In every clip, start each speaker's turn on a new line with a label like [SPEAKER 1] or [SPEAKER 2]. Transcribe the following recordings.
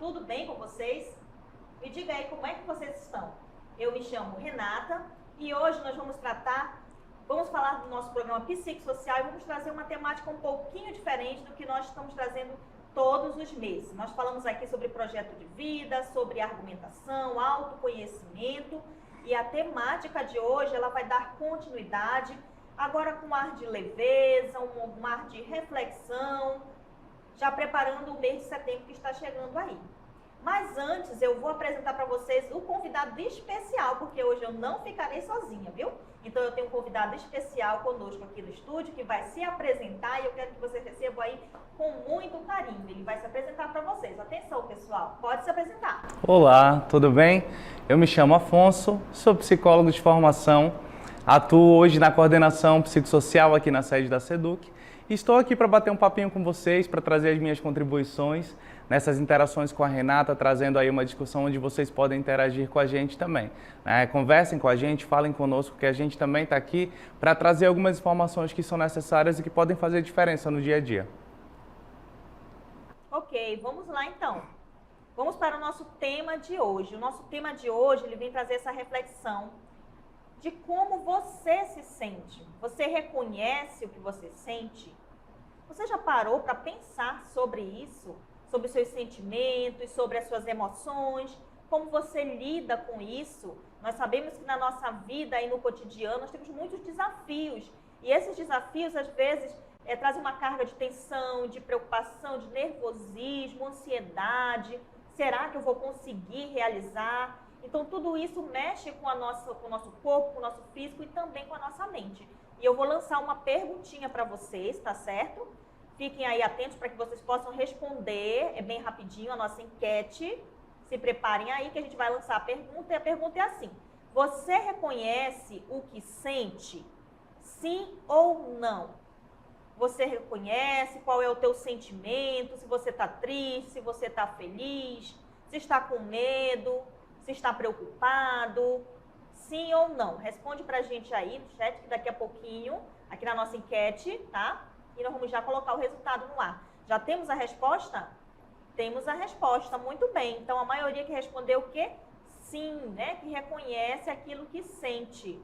[SPEAKER 1] tudo bem com vocês? Me diga aí como é que vocês estão. Eu me chamo Renata e hoje nós vamos falar do nosso programa psicossocial e vamos trazer uma temática um pouquinho diferente do que nós estamos trazendo todos os meses. Nós falamos aqui sobre projeto de vida, sobre argumentação, autoconhecimento e a temática de hoje ela vai dar continuidade, agora com um ar de leveza, um ar de reflexão, já preparando o mês de setembro que está chegando aí. Mas antes eu vou apresentar para vocês o convidado especial, porque hoje eu não ficarei sozinha, viu? Então eu tenho um convidado especial conosco aqui no estúdio, que vai se apresentar e eu quero que vocês recebam aí com muito carinho. Ele vai se apresentar para vocês. Atenção, pessoal, pode se apresentar.
[SPEAKER 2] Olá, tudo bem? Eu me chamo Afonso, sou psicólogo de formação, atuo hoje na coordenação psicossocial aqui na sede da SEDUC. Estou aqui para bater um papinho com vocês, para trazer as minhas contribuições nessas interações com a Renata, trazendo aí uma discussão onde vocês podem interagir com a gente também. Conversem com a gente, falem conosco, que a gente também está aqui para trazer algumas informações que são necessárias e que podem fazer diferença no dia a dia.
[SPEAKER 1] Ok, vamos lá então. Vamos para o nosso tema de hoje. O nosso tema de hoje ele vem trazer essa reflexão de como você se sente. Você reconhece o que você sente? Você já parou para pensar sobre isso? Sobre os seus sentimentos, sobre as suas emoções? Como você lida com isso? Nós sabemos que na nossa vida e no cotidiano nós temos muitos desafios. E esses desafios, às vezes, trazem uma carga de tensão, de preocupação, de nervosismo, ansiedade. Será que eu vou conseguir realizar? Então, tudo isso mexe com o nosso corpo, com o nosso físico e também com a nossa mente. E eu vou lançar uma perguntinha para vocês, tá certo? Fiquem aí atentos para que vocês possam responder, é bem rapidinho a nossa enquete. Se preparem aí que a gente vai lançar a pergunta e a pergunta é assim. Você reconhece o que sente? Sim ou não? Você reconhece qual é o teu sentimento? Se você está triste, se você está feliz, se está com medo, se está preocupado, sim ou não? Responde pra gente aí no chat, que daqui a pouquinho, aqui na nossa enquete, tá? E nós vamos já colocar o resultado no ar. Já temos a resposta? Temos a resposta, muito bem. Então, a maioria que respondeu o quê? Sim, né? Que reconhece aquilo que sente.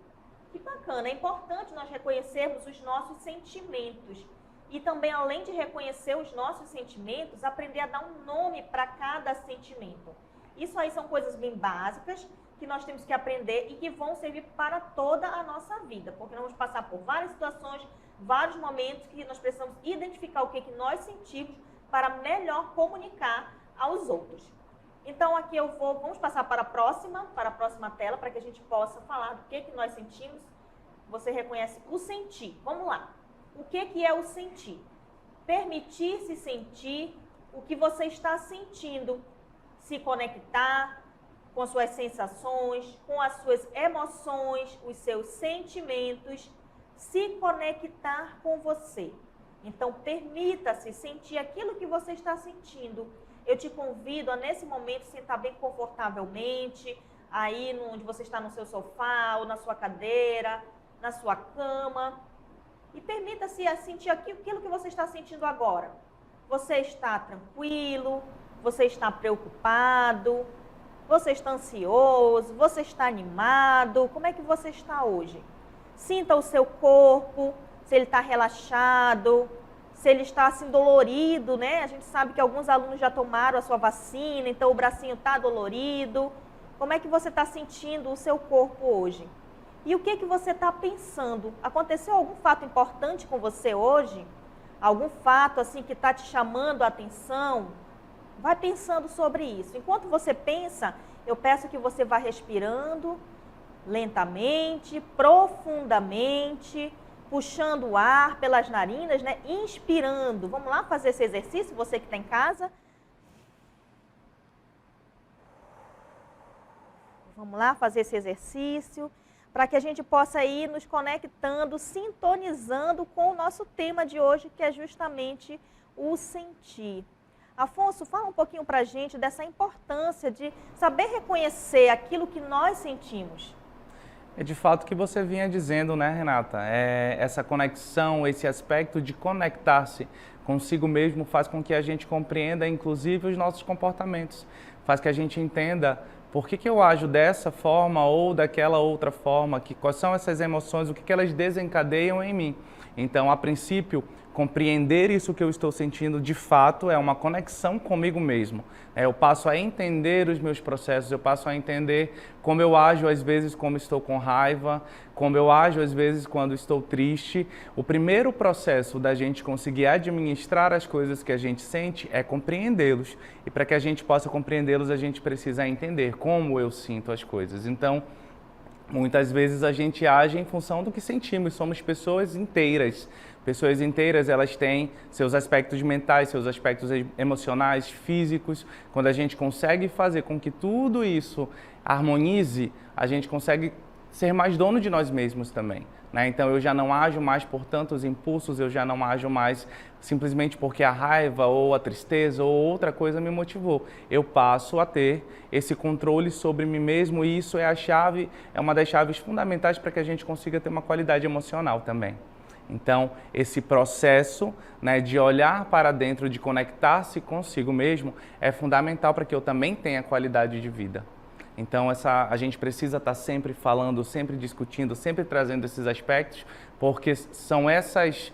[SPEAKER 1] Que bacana, é importante nós reconhecermos os nossos sentimentos. E também, além de reconhecer os nossos sentimentos, aprender a dar um nome para cada sentimento. Isso aí são coisas bem básicas que nós temos que aprender e que vão servir para toda a nossa vida, porque nós vamos passar por várias situações, vários momentos que nós precisamos identificar o que nós sentimos para melhor comunicar aos outros. Então aqui vamos passar para a próxima tela, para que a gente possa falar do que nós sentimos. Você reconhece o sentir. Vamos lá. O que é o sentir? Permitir-se sentir o que você está sentindo. Se conectar com as suas sensações, com as suas emoções, os seus sentimentos, se conectar com você. Então, permita-se sentir aquilo que você está sentindo. Eu te convido a, nesse momento, sentar bem confortavelmente, aí onde você está no seu sofá, ou na sua cadeira, na sua cama, e permita-se sentir aquilo que você está sentindo agora. Você está tranquilo? Você está preocupado? Você está ansioso? Você está animado? Como é que você está hoje? Sinta o seu corpo, se ele está relaxado, se ele está assim dolorido, né? A gente sabe que alguns alunos já tomaram a sua vacina, então o bracinho está dolorido. Como é que você está sentindo o seu corpo hoje? E o que você está pensando? Aconteceu algum fato importante com você hoje? Algum fato assim que está te chamando a atenção? Vai pensando sobre isso. Enquanto você pensa, eu peço que você vá respirando lentamente, profundamente, puxando o ar pelas narinas, né? Inspirando. Vamos lá fazer esse exercício, você que está em casa. Vamos lá fazer esse exercício, para que a gente possa ir nos conectando, sintonizando com o nosso tema de hoje, que é justamente o sentir. Afonso, fala um pouquinho para a gente dessa importância de saber reconhecer aquilo que nós sentimos.
[SPEAKER 2] É de fato o que você vinha dizendo, né, Renata? Essa conexão, esse aspecto de conectar-se consigo mesmo faz com que a gente compreenda, inclusive, os nossos comportamentos. Faz que a gente entenda por que eu ajo dessa forma ou daquela outra forma, quais são essas emoções, o que elas desencadeiam em mim. Então, a princípio, compreender isso que eu estou sentindo de fato é uma conexão comigo mesmo. Eu passo a entender os meus processos, eu passo a entender como eu ajo às vezes quando estou com raiva, como eu ajo às vezes quando estou triste. O primeiro processo da gente conseguir administrar as coisas que a gente sente é compreendê-los. E para que a gente possa compreendê-los, a gente precisa entender como eu sinto as coisas. Então, muitas vezes a gente age em função do que sentimos, somos pessoas inteiras. Pessoas inteiras, elas têm seus aspectos mentais, seus aspectos emocionais, físicos. Quando a gente consegue fazer com que tudo isso harmonize, a gente consegue ser mais dono de nós mesmos também, né? Então eu já não ajo mais por tantos impulsos, eu já não ajo mais simplesmente porque a raiva ou a tristeza ou outra coisa me motivou. Eu passo a ter esse controle sobre mim mesmo e isso é a chave, é uma das chaves fundamentais para que a gente consiga ter uma qualidade emocional também. Então, esse processo, né, de olhar para dentro, de conectar-se consigo mesmo, é fundamental para que eu também tenha qualidade de vida. Então, a gente precisa estar sempre falando, sempre discutindo, sempre trazendo esses aspectos, porque são essas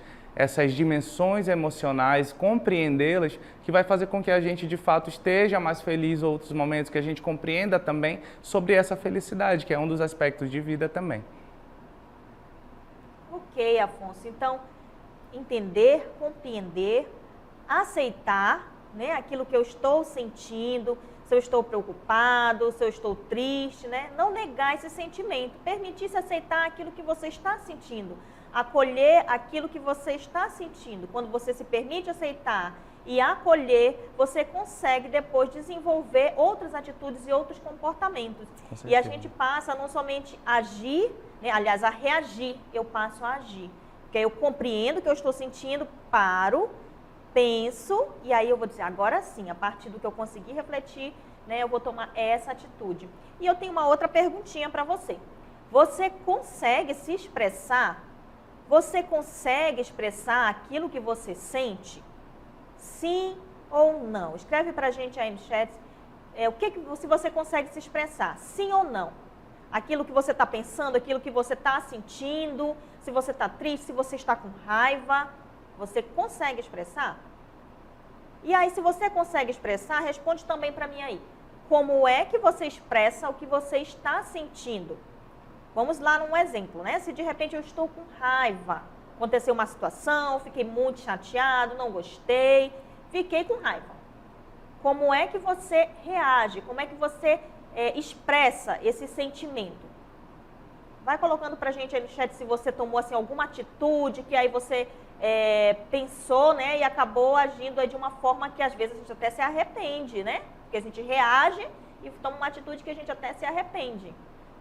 [SPEAKER 2] dimensões emocionais, compreendê-las, que vai fazer com que a gente, de fato, esteja mais feliz em outros momentos, que a gente compreenda também sobre essa felicidade, que é um dos aspectos de vida também.
[SPEAKER 1] Ok, Afonso. Então, entender, compreender, aceitar, né, aquilo que eu estou sentindo, se eu estou preocupado, se eu estou triste, né? Não negar esse sentimento, permitir-se aceitar aquilo que você está sentindo, acolher aquilo que você está sentindo. Quando você se permite aceitar e acolher, você consegue depois desenvolver outras atitudes e outros comportamentos. E a gente passa a não somente agir, né, aliás, a reagir, eu passo a agir. Porque eu compreendo o que eu estou sentindo, paro, penso, e aí eu vou dizer, agora sim, a partir do que eu conseguir refletir, né, eu vou tomar essa atitude. E eu tenho uma outra perguntinha para você. Você consegue se expressar? Você consegue expressar aquilo que você sente? Sim ou não? Escreve para a gente aí no chat se você consegue se expressar, sim ou não. Aquilo que você está pensando, aquilo que você está sentindo, se você está triste, se você está com raiva, você consegue expressar? E aí, se você consegue expressar, responde também para mim aí. Como é que você expressa o que você está sentindo? Vamos lá num exemplo, né? Se de repente eu estou com raiva, aconteceu uma situação, fiquei muito chateado, não gostei, fiquei com raiva. Como é que você reage? Como é que você expressa esse sentimento? Vai colocando pra gente aí no chat se você tomou assim, alguma atitude que aí você pensou, né, e acabou agindo aí de uma forma que às vezes a gente até se arrepende, né? Porque a gente reage e toma uma atitude que a gente até se arrepende.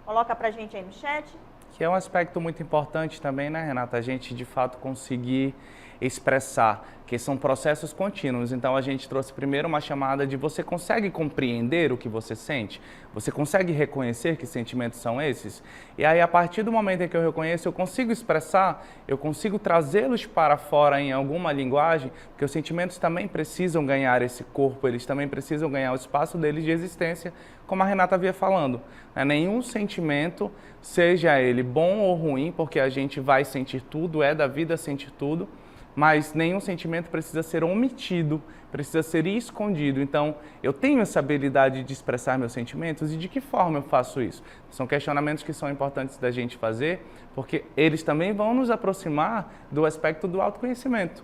[SPEAKER 1] Coloca pra gente aí no chat.
[SPEAKER 2] Que é um aspecto muito importante também, né, Renata? A gente, de fato, conseguir expressar, que são processos contínuos. Então, a gente trouxe primeiro uma chamada de você consegue compreender o que você sente? Você consegue reconhecer que sentimentos são esses? E aí, a partir do momento em que eu reconheço, eu consigo expressar, eu consigo trazê-los para fora em alguma linguagem, porque os sentimentos também precisam ganhar esse corpo, eles também precisam ganhar o espaço deles de existência, como a Renata havia falando. Nenhum sentimento, seja ele bom ou ruim, porque a gente vai sentir tudo, é da vida sentir tudo, mas nenhum sentimento precisa ser omitido, precisa ser escondido. Então, eu tenho essa habilidade de expressar meus sentimentos e de que forma eu faço isso? São questionamentos que são importantes da gente fazer, porque eles também vão nos aproximar do aspecto do autoconhecimento.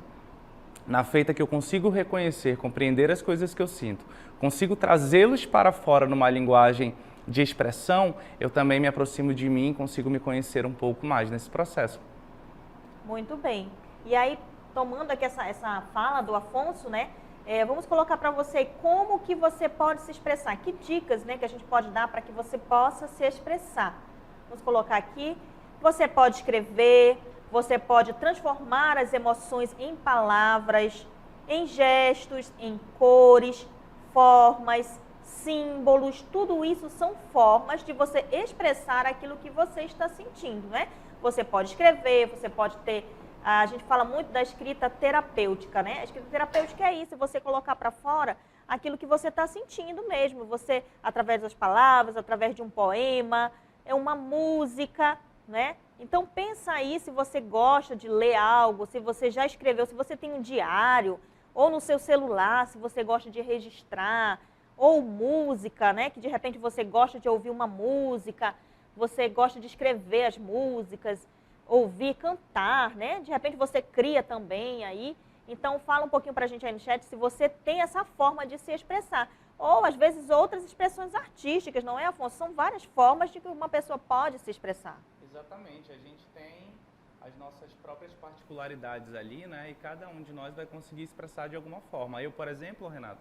[SPEAKER 2] Na feita que eu consigo reconhecer, compreender as coisas que eu sinto, consigo trazê-los para fora numa linguagem de expressão, eu também me aproximo de mim e consigo me conhecer um pouco mais nesse processo.
[SPEAKER 1] Muito bem. E aí, tomando aqui essa fala do Afonso, né, vamos colocar para você como que você pode se expressar, que dicas, né, que a gente pode dar para que você possa se expressar. Vamos colocar aqui, você pode escrever, você pode transformar as emoções em palavras, em gestos, em cores, formas, símbolos, tudo isso são formas de você expressar aquilo que você está sentindo, né? Você pode escrever, você pode ter... A gente fala muito da escrita terapêutica, né? A escrita terapêutica é isso, você colocar para fora aquilo que você está sentindo mesmo. Você, através das palavras, através de um poema, é uma música, né? Então pensa aí se você gosta de ler algo, se você já escreveu, se você tem um diário, ou no seu celular, se você gosta de registrar, ou música, né? Que de repente você gosta de ouvir uma música, você gosta de escrever as músicas, ouvir, cantar, né? De repente você cria também aí. Então fala um pouquinho pra gente aí no chat se você tem essa forma de se expressar. Ou às vezes outras expressões artísticas, não é, Afonso? São várias formas de que uma pessoa pode se expressar.
[SPEAKER 2] Exatamente, a gente tem as nossas próprias particularidades ali, né? E cada um de nós vai conseguir expressar de alguma forma. Eu, por exemplo, Renato,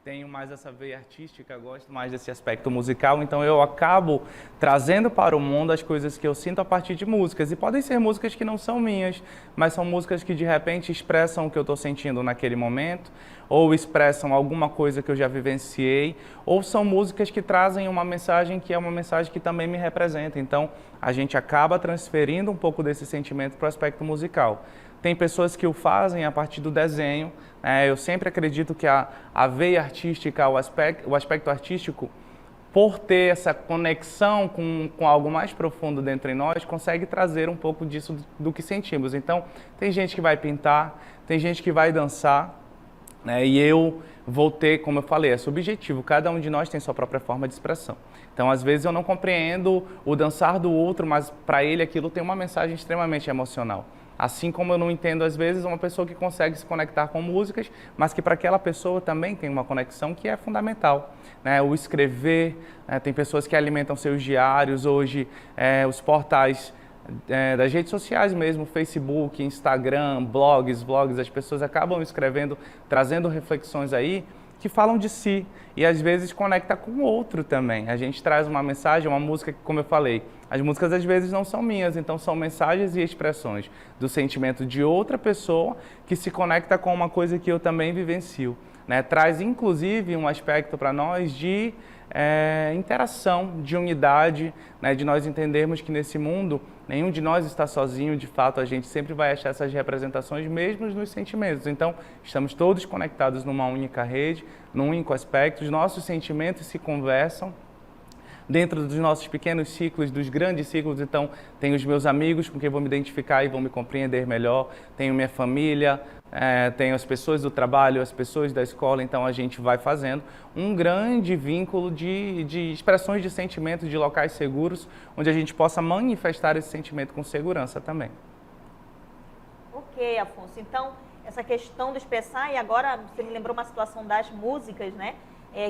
[SPEAKER 2] tenho mais essa veia artística, gosto mais desse aspecto musical, então eu acabo trazendo para o mundo as coisas que eu sinto a partir de músicas. E podem ser músicas que não são minhas, mas são músicas que de repente expressam o que eu estou sentindo naquele momento, ou expressam alguma coisa que eu já vivenciei, ou são músicas que trazem uma mensagem que é uma mensagem que também me representa. Então a gente acaba transferindo um pouco desse sentimento para o aspecto musical. Tem pessoas que o fazem a partir do desenho. Eu sempre acredito que a veia artística, o aspecto artístico, por ter essa conexão com algo mais profundo dentro de nós, consegue trazer um pouco disso do que sentimos. Então, tem gente que vai pintar, tem gente que vai dançar, né? E eu vou ter, como eu falei, é subjetivo. Cada um de nós tem sua própria forma de expressão. Então, às vezes, eu não compreendo o dançar do outro, mas para ele aquilo tem uma mensagem extremamente emocional. Assim como eu não entendo, às vezes, uma pessoa que consegue se conectar com músicas, mas que para aquela pessoa também tem uma conexão que é fundamental, né? O escrever, tem pessoas que alimentam seus diários hoje, os portais das redes sociais mesmo, Facebook, Instagram, blogs, as pessoas acabam escrevendo, trazendo reflexões aí, que falam de si e às vezes conecta com o outro também. A gente traz uma mensagem, uma música que, como eu falei, as músicas às vezes não são minhas, então são mensagens e expressões do sentimento de outra pessoa que se conecta com uma coisa que eu também vivencio, né? Traz inclusive um aspecto para nós de interação, de unidade, né? De nós entendermos que nesse mundo nenhum de nós está sozinho, de fato a gente sempre vai achar essas representações mesmo nos sentimentos. Então estamos todos conectados numa única rede, num único aspecto, os nossos sentimentos se conversam dentro dos nossos pequenos ciclos, dos grandes ciclos. Então tenho os meus amigos com quem vou me identificar e vão me compreender melhor, tenho minha família, tenho as pessoas do trabalho, as pessoas da escola, então a gente vai fazendo um grande vínculo de expressões de sentimentos, de locais seguros, onde a gente possa manifestar esse sentimento com segurança também.
[SPEAKER 1] Ok, Afonso. Então, essa questão do expressar, e agora você me lembrou uma situação das músicas, né?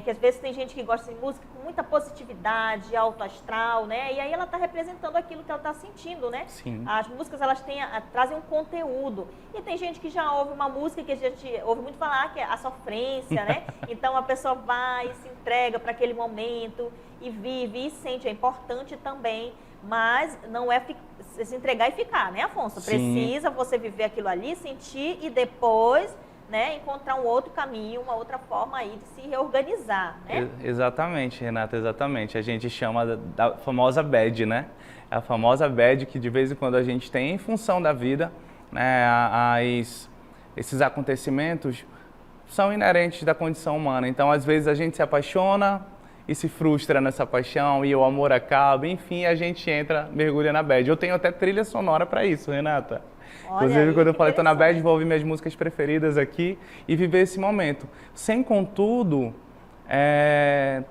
[SPEAKER 1] Que às vezes tem gente que gosta de música com muita positividade, alto astral, né? E aí ela está representando aquilo que ela está sentindo, né?
[SPEAKER 2] Sim.
[SPEAKER 1] As músicas, elas trazem um conteúdo. E tem gente que já ouve uma música que a gente ouve muito falar, que é a sofrência, né? Então a pessoa vai e se entrega para aquele momento e vive e sente. É importante também, mas não é se entregar e ficar, né, Afonso?
[SPEAKER 2] Sim.
[SPEAKER 1] Precisa você viver aquilo ali, sentir e depois, né, encontrar um outro caminho, uma outra forma aí de se reorganizar, né?
[SPEAKER 2] Exatamente, Renata, exatamente. A gente chama da famosa bad, né? É a famosa bad que de vez em quando a gente tem em função da vida, né? Esses acontecimentos são inerentes da condição humana. Então, às vezes a gente se apaixona e se frustra nessa paixão e o amor acaba, enfim, a gente mergulha na bad. Eu tenho até trilha sonora para isso, Renata. Inclusive, quando eu falei, tô na bad, vou ouvir minhas músicas preferidas aqui e viver esse momento. Sem, contudo,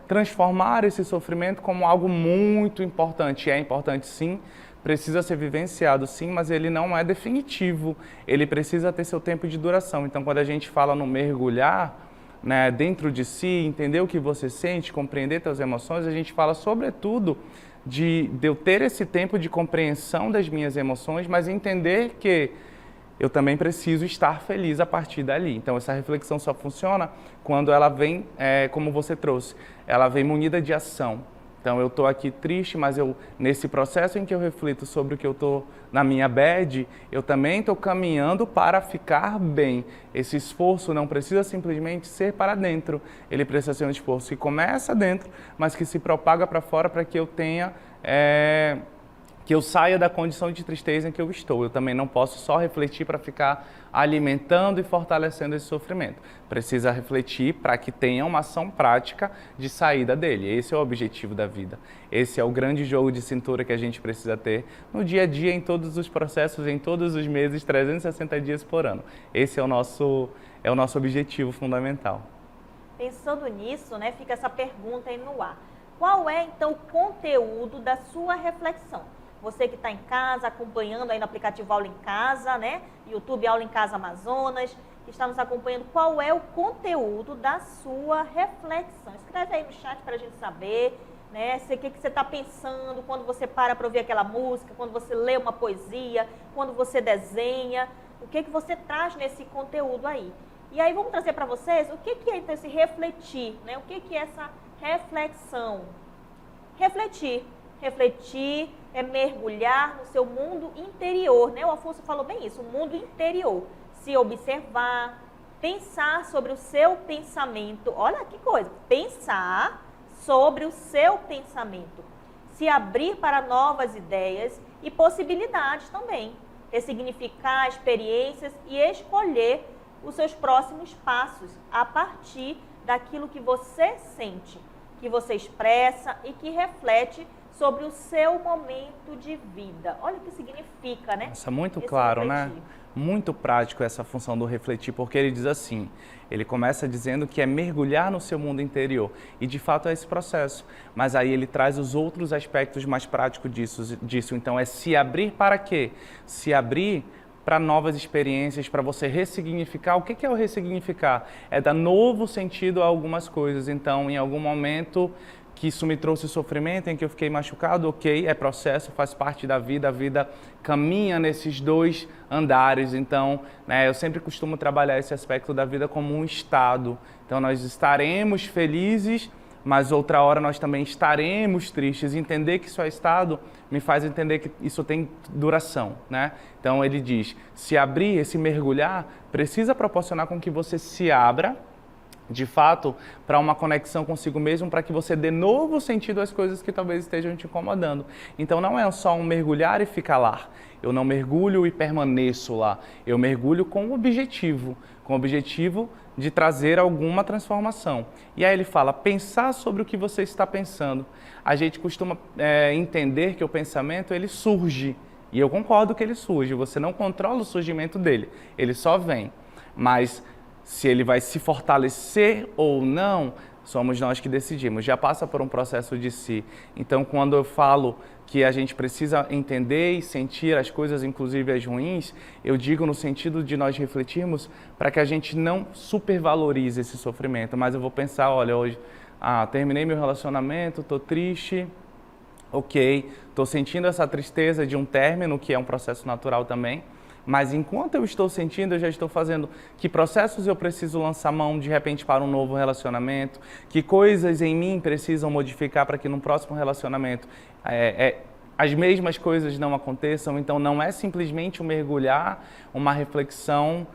[SPEAKER 2] transformar esse sofrimento como algo muito importante. É importante, sim, precisa ser vivenciado, sim, mas ele não é definitivo. Ele precisa ter seu tempo de duração. Então, quando a gente fala no mergulhar, né, dentro de si, entender o que você sente, compreender suas emoções, a gente fala, sobretudo, de eu ter esse tempo de compreensão das minhas emoções, mas entender que eu também preciso estar feliz a partir dali. Então, essa reflexão só funciona quando ela vem, como você trouxe, ela vem munida de ação. Então, eu estou aqui triste, mas nesse processo em que eu reflito sobre o que eu estou na minha bad, eu também estou caminhando para ficar bem. Esse esforço não precisa simplesmente ser para dentro. Ele precisa ser um esforço que começa dentro, mas que se propaga para fora para que eu tenha... que eu saia da condição de tristeza em que eu estou. Eu também não posso só refletir para ficar alimentando e fortalecendo esse sofrimento. Precisa refletir para que tenha uma ação prática de saída dele. Esse é o objetivo da vida. Esse é o grande jogo de cintura que a gente precisa ter no dia a dia, em todos os processos, em todos os meses, 360 dias por ano. Esse é o nosso objetivo fundamental.
[SPEAKER 1] Pensando nisso, né, fica essa pergunta aí no ar. Qual é, então, o conteúdo da sua reflexão? Você que está em casa, acompanhando aí no aplicativo Aula em Casa, né? YouTube Aula em Casa Amazonas, que está nos acompanhando, qual é o conteúdo da sua reflexão? Escreve aí no chat para a gente saber, né? O que você está pensando quando você para ouvir aquela música, quando você lê uma poesia, quando você desenha, o que você traz nesse conteúdo aí? E aí vamos trazer para vocês o que é então esse refletir, né? O que é essa reflexão? Refletir é mergulhar no seu mundo interior, né? O Afonso falou bem isso, o mundo interior. Se observar, pensar sobre o seu pensamento. Olha que coisa, pensar sobre o seu pensamento. Se abrir para novas ideias e possibilidades também. Ressignificar experiências e escolher os seus próximos passos a partir daquilo que você sente, que você expressa e que reflete sobre o seu momento de vida. Olha o que significa, né?
[SPEAKER 2] Isso é muito claro, né? Muito prático essa função do refletir, porque ele diz assim, ele começa dizendo que é mergulhar no seu mundo interior, e de fato é esse processo, mas aí ele traz os outros aspectos mais práticos disso. Então é se abrir para quê? Se abrir para novas experiências, para você ressignificar. O que é o ressignificar? É dar novo sentido a algumas coisas. Então, em algum momento que isso me trouxe sofrimento, em que eu fiquei machucado, ok, é processo, faz parte da vida, a vida caminha nesses dois andares. Então, né, eu sempre costumo trabalhar esse aspecto da vida como um estado. Então, nós estaremos felizes, mas outra hora nós também estaremos tristes. Entender que isso é estado me faz entender que isso tem duração, né? Então, ele diz, se abrir, esse mergulhar, precisa proporcionar com que você se abra, de fato, para uma conexão consigo mesmo, para que você dê novo sentido às coisas que talvez estejam te incomodando. Então, não é só um mergulhar e ficar lá. Eu não mergulho e permaneço lá. Eu mergulho com o objetivo de trazer alguma transformação. E aí ele fala, pensar sobre o que você está pensando. A gente costuma entender que o pensamento, ele surge. E eu concordo que ele surge. Você não controla o surgimento dele. Ele só vem. Mas se ele vai se fortalecer ou não, somos nós que decidimos. Já passa por um processo de si. Então, quando eu falo que a gente precisa entender e sentir as coisas, inclusive as ruins, eu digo no sentido de nós refletirmos para que a gente não supervalorize esse sofrimento. Mas eu vou pensar, olha, hoje, terminei meu relacionamento, estou triste, ok, estou sentindo essa tristeza de um término, que é um processo natural também. Mas enquanto eu estou sentindo, eu já estou fazendo que processos eu preciso lançar mão de repente para um novo relacionamento, que coisas em mim precisam modificar para que no próximo relacionamento as mesmas coisas não aconteçam. Então não é simplesmente um mergulhar, uma reflexão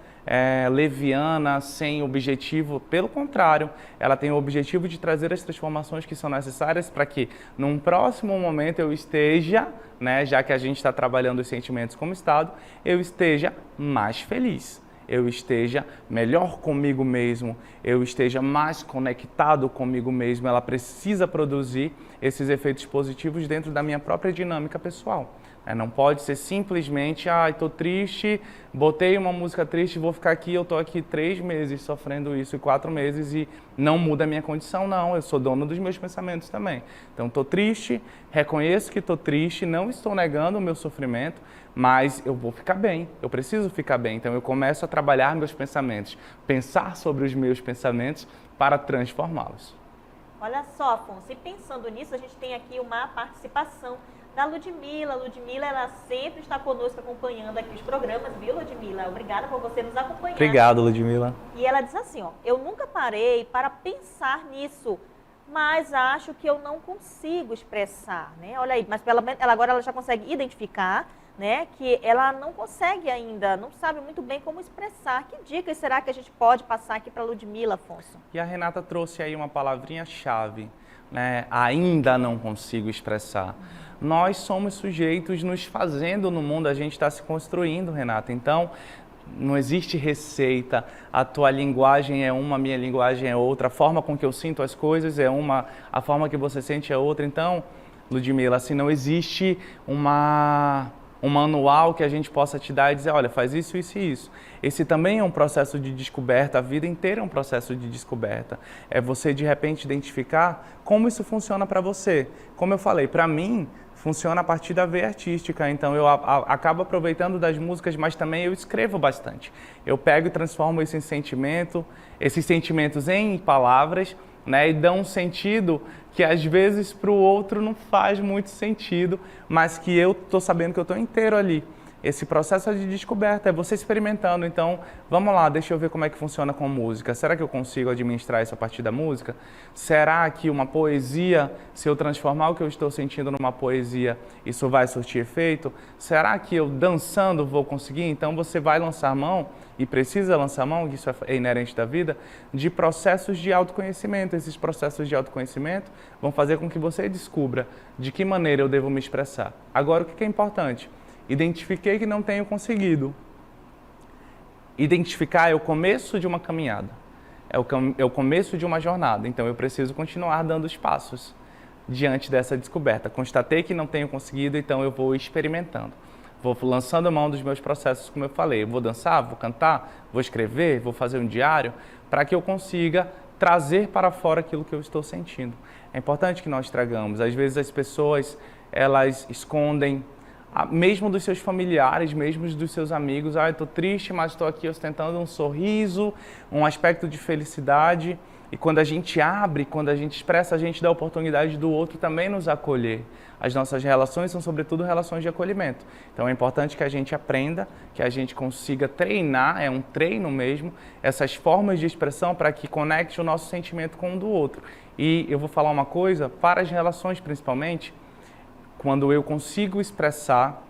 [SPEAKER 2] leviana, sem objetivo. Pelo contrário, ela tem o objetivo de trazer as transformações que são necessárias para que num próximo momento eu esteja, né, já que a gente está trabalhando os sentimentos como estado, eu esteja mais feliz, eu esteja melhor comigo mesmo, eu esteja mais conectado comigo mesmo. Ela precisa produzir esses efeitos positivos dentro da minha própria dinâmica pessoal. Não pode ser simplesmente, estou triste, botei uma música triste, vou ficar aqui, eu estou aqui 3 meses sofrendo isso, e 4 meses, e não muda a minha condição. Não, eu sou dono dos meus pensamentos também. Então, estou triste, reconheço que estou triste, não estou negando o meu sofrimento, mas eu vou ficar bem, eu preciso ficar bem. Então, eu começo a trabalhar meus pensamentos, pensar sobre os meus pensamentos para transformá-los.
[SPEAKER 1] Olha só, Afonso, e pensando nisso, a gente tem aqui uma participação da Ludmila. Ludmila, ela sempre está conosco acompanhando aqui os programas, viu, Ludmila? Obrigada por você nos acompanhar.
[SPEAKER 2] Obrigado, Ludmila.
[SPEAKER 1] E ela diz assim, eu nunca parei para pensar nisso, mas acho que eu não consigo expressar, né? Olha aí, mas agora ela já consegue identificar, né, que ela não consegue ainda, não sabe muito bem como expressar. Que dicas será que a gente pode passar aqui para a Ludmila, Afonso?
[SPEAKER 2] E a Renata trouxe aí uma palavrinha-chave, né? Ainda não consigo expressar. Nós somos sujeitos nos fazendo no mundo, a gente está se construindo, Renata. Então, não existe receita, a tua linguagem é uma, a minha linguagem é outra, a forma com que eu sinto as coisas é uma, a forma que você sente é outra. Então, Ludmila, assim, não existe um manual que a gente possa te dar e dizer, olha, faz isso, isso e isso. Esse também é um processo de descoberta, a vida inteira é um processo de descoberta. É você, de repente, identificar como isso funciona para você. Como eu falei, para mim, funciona a partir da veia artística, então eu acabo aproveitando das músicas, mas também eu escrevo bastante. Eu pego e transformo esses sentimentos em palavras, né, e dão um sentido que às vezes para o outro não faz muito sentido, mas que eu estou sabendo que eu estou inteiro ali. Esse processo de descoberta é você experimentando. Então, vamos lá, deixa eu ver como é que funciona com música. Será que eu consigo administrar isso a partir da música? Será que uma poesia, se eu transformar o que eu estou sentindo numa poesia, isso vai surtir efeito? Será que eu dançando vou conseguir? Então, você vai lançar mão, e precisa lançar mão, isso é inerente da vida, de processos de autoconhecimento. Esses processos de autoconhecimento vão fazer com que você descubra de que maneira eu devo me expressar. Agora, o que é importante? Identifiquei que não tenho conseguido. Identificar é o começo de uma caminhada, é o começo de uma jornada. Então eu preciso continuar dando os passos diante dessa descoberta. Constatei que não tenho conseguido, então eu vou experimentando. Vou lançando mão dos meus processos, como eu falei. Eu vou dançar, vou cantar, vou escrever, vou fazer um diário, para que eu consiga trazer para fora aquilo que eu estou sentindo. É importante que nós tragamos. Às vezes as pessoas, elas escondem, mesmo dos seus familiares, mesmo dos seus amigos, eu estou triste, mas estou aqui ostentando um sorriso, um aspecto de felicidade. E quando a gente abre, quando a gente expressa, a gente dá a oportunidade do outro também nos acolher. As nossas relações são, sobretudo, relações de acolhimento. Então é importante que a gente aprenda, que a gente consiga treinar, é um treino mesmo, essas formas de expressão para que conecte o nosso sentimento com o do outro. E eu vou falar uma coisa, para as relações principalmente, quando eu consigo expressar,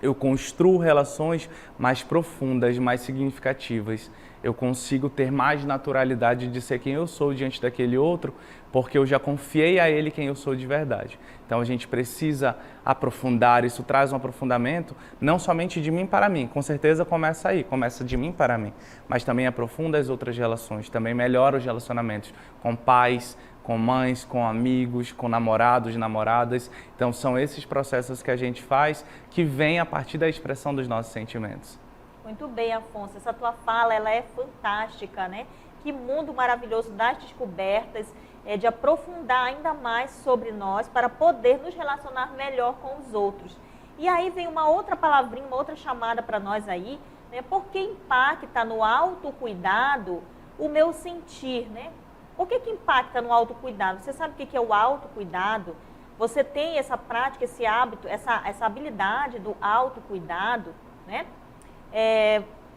[SPEAKER 2] eu construo relações mais profundas, mais significativas. Eu consigo ter mais naturalidade de ser quem eu sou diante daquele outro, porque eu já confiei a ele quem eu sou de verdade. Então a gente precisa aprofundar, isso traz um aprofundamento, não somente de mim para mim, com certeza começa aí, começa de mim para mim, mas também aprofunda as outras relações, também melhora os relacionamentos com pais, com mães, com amigos, com namorados, namoradas. Então são esses processos que a gente faz que vêm a partir da expressão dos nossos sentimentos.
[SPEAKER 1] Muito bem, Afonso. Essa tua fala, ela é fantástica, né? Que mundo maravilhoso das descobertas, de aprofundar ainda mais sobre nós para poder nos relacionar melhor com os outros. E aí vem uma outra palavrinha, uma outra chamada para nós aí, né? Porque impacta no autocuidado o meu sentir, né? Por que impacta no autocuidado? Você sabe o que é o autocuidado? Você tem essa prática, esse hábito, essa habilidade do autocuidado, né?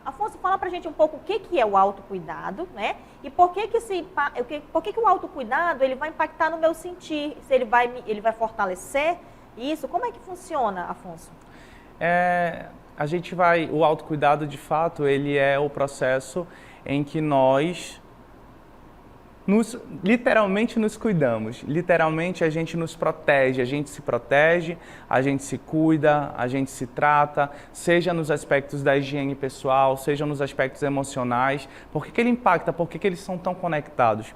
[SPEAKER 1] Afonso, fala pra gente um pouco o que é o autocuidado, né? E por que o autocuidado ele vai impactar no meu sentir? Se ele vai fortalecer isso? Como é que funciona, Afonso?
[SPEAKER 2] O autocuidado, de fato, ele é o processo em que nós literalmente nos cuidamos, literalmente a gente nos protege, a gente se cuida, a gente se trata, seja nos aspectos da higiene pessoal, seja nos aspectos emocionais. Por que ele impacta? Por que eles são tão conectados?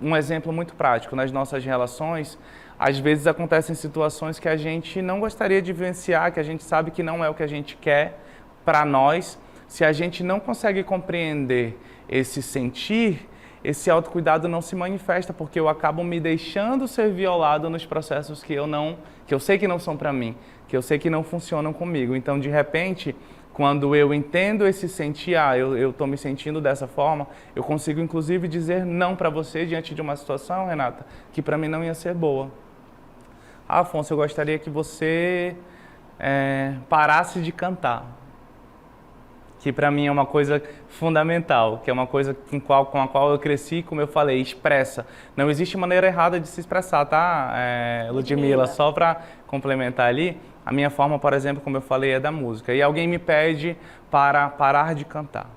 [SPEAKER 2] Um exemplo muito prático, nas nossas relações, às vezes acontecem situações que a gente não gostaria de vivenciar, que a gente sabe que não é o que a gente quer para nós. Se a gente não consegue compreender esse sentir, esse autocuidado não se manifesta, porque eu acabo me deixando ser violado nos processos que eu sei que não são para mim, que eu sei que não funcionam comigo. Então, de repente, quando eu entendo esse sentir, eu estou me sentindo dessa forma, eu consigo, inclusive, dizer não para você diante de uma situação, Renata, que para mim não ia ser boa. Afonso, eu gostaria que você parasse de cantar. que para mim é uma coisa fundamental, que é uma coisa com a qual eu cresci, como eu falei, expressa. Não existe maneira errada de se expressar, tá, Ludmila? Só para complementar ali, a minha forma, por exemplo, como eu falei, é da música. E alguém me pede para parar de cantar.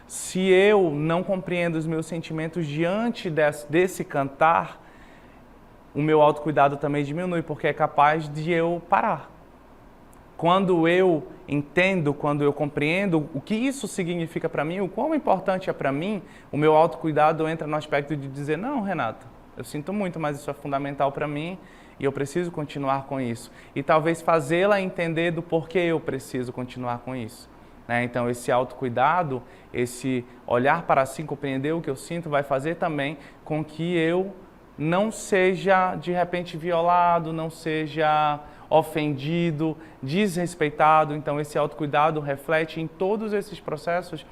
[SPEAKER 2] Se eu não compreendo os meus sentimentos diante desse cantar, o meu autocuidado também diminui, porque é capaz de eu parar. Quando eu entendo, quando eu compreendo o que isso significa para mim, o quão importante é para mim, o meu autocuidado entra no aspecto de dizer, não, Renata, eu sinto muito, mas isso é fundamental para mim e eu preciso continuar com isso. E talvez fazê-la entender do porquê eu preciso continuar com isso. Né? Então, esse autocuidado, esse olhar para si, compreender o que eu sinto, vai fazer também com que eu não seja, de repente, violado, não seja ofendido, desrespeitado. Então, esse autocuidado reflete em todos esses processos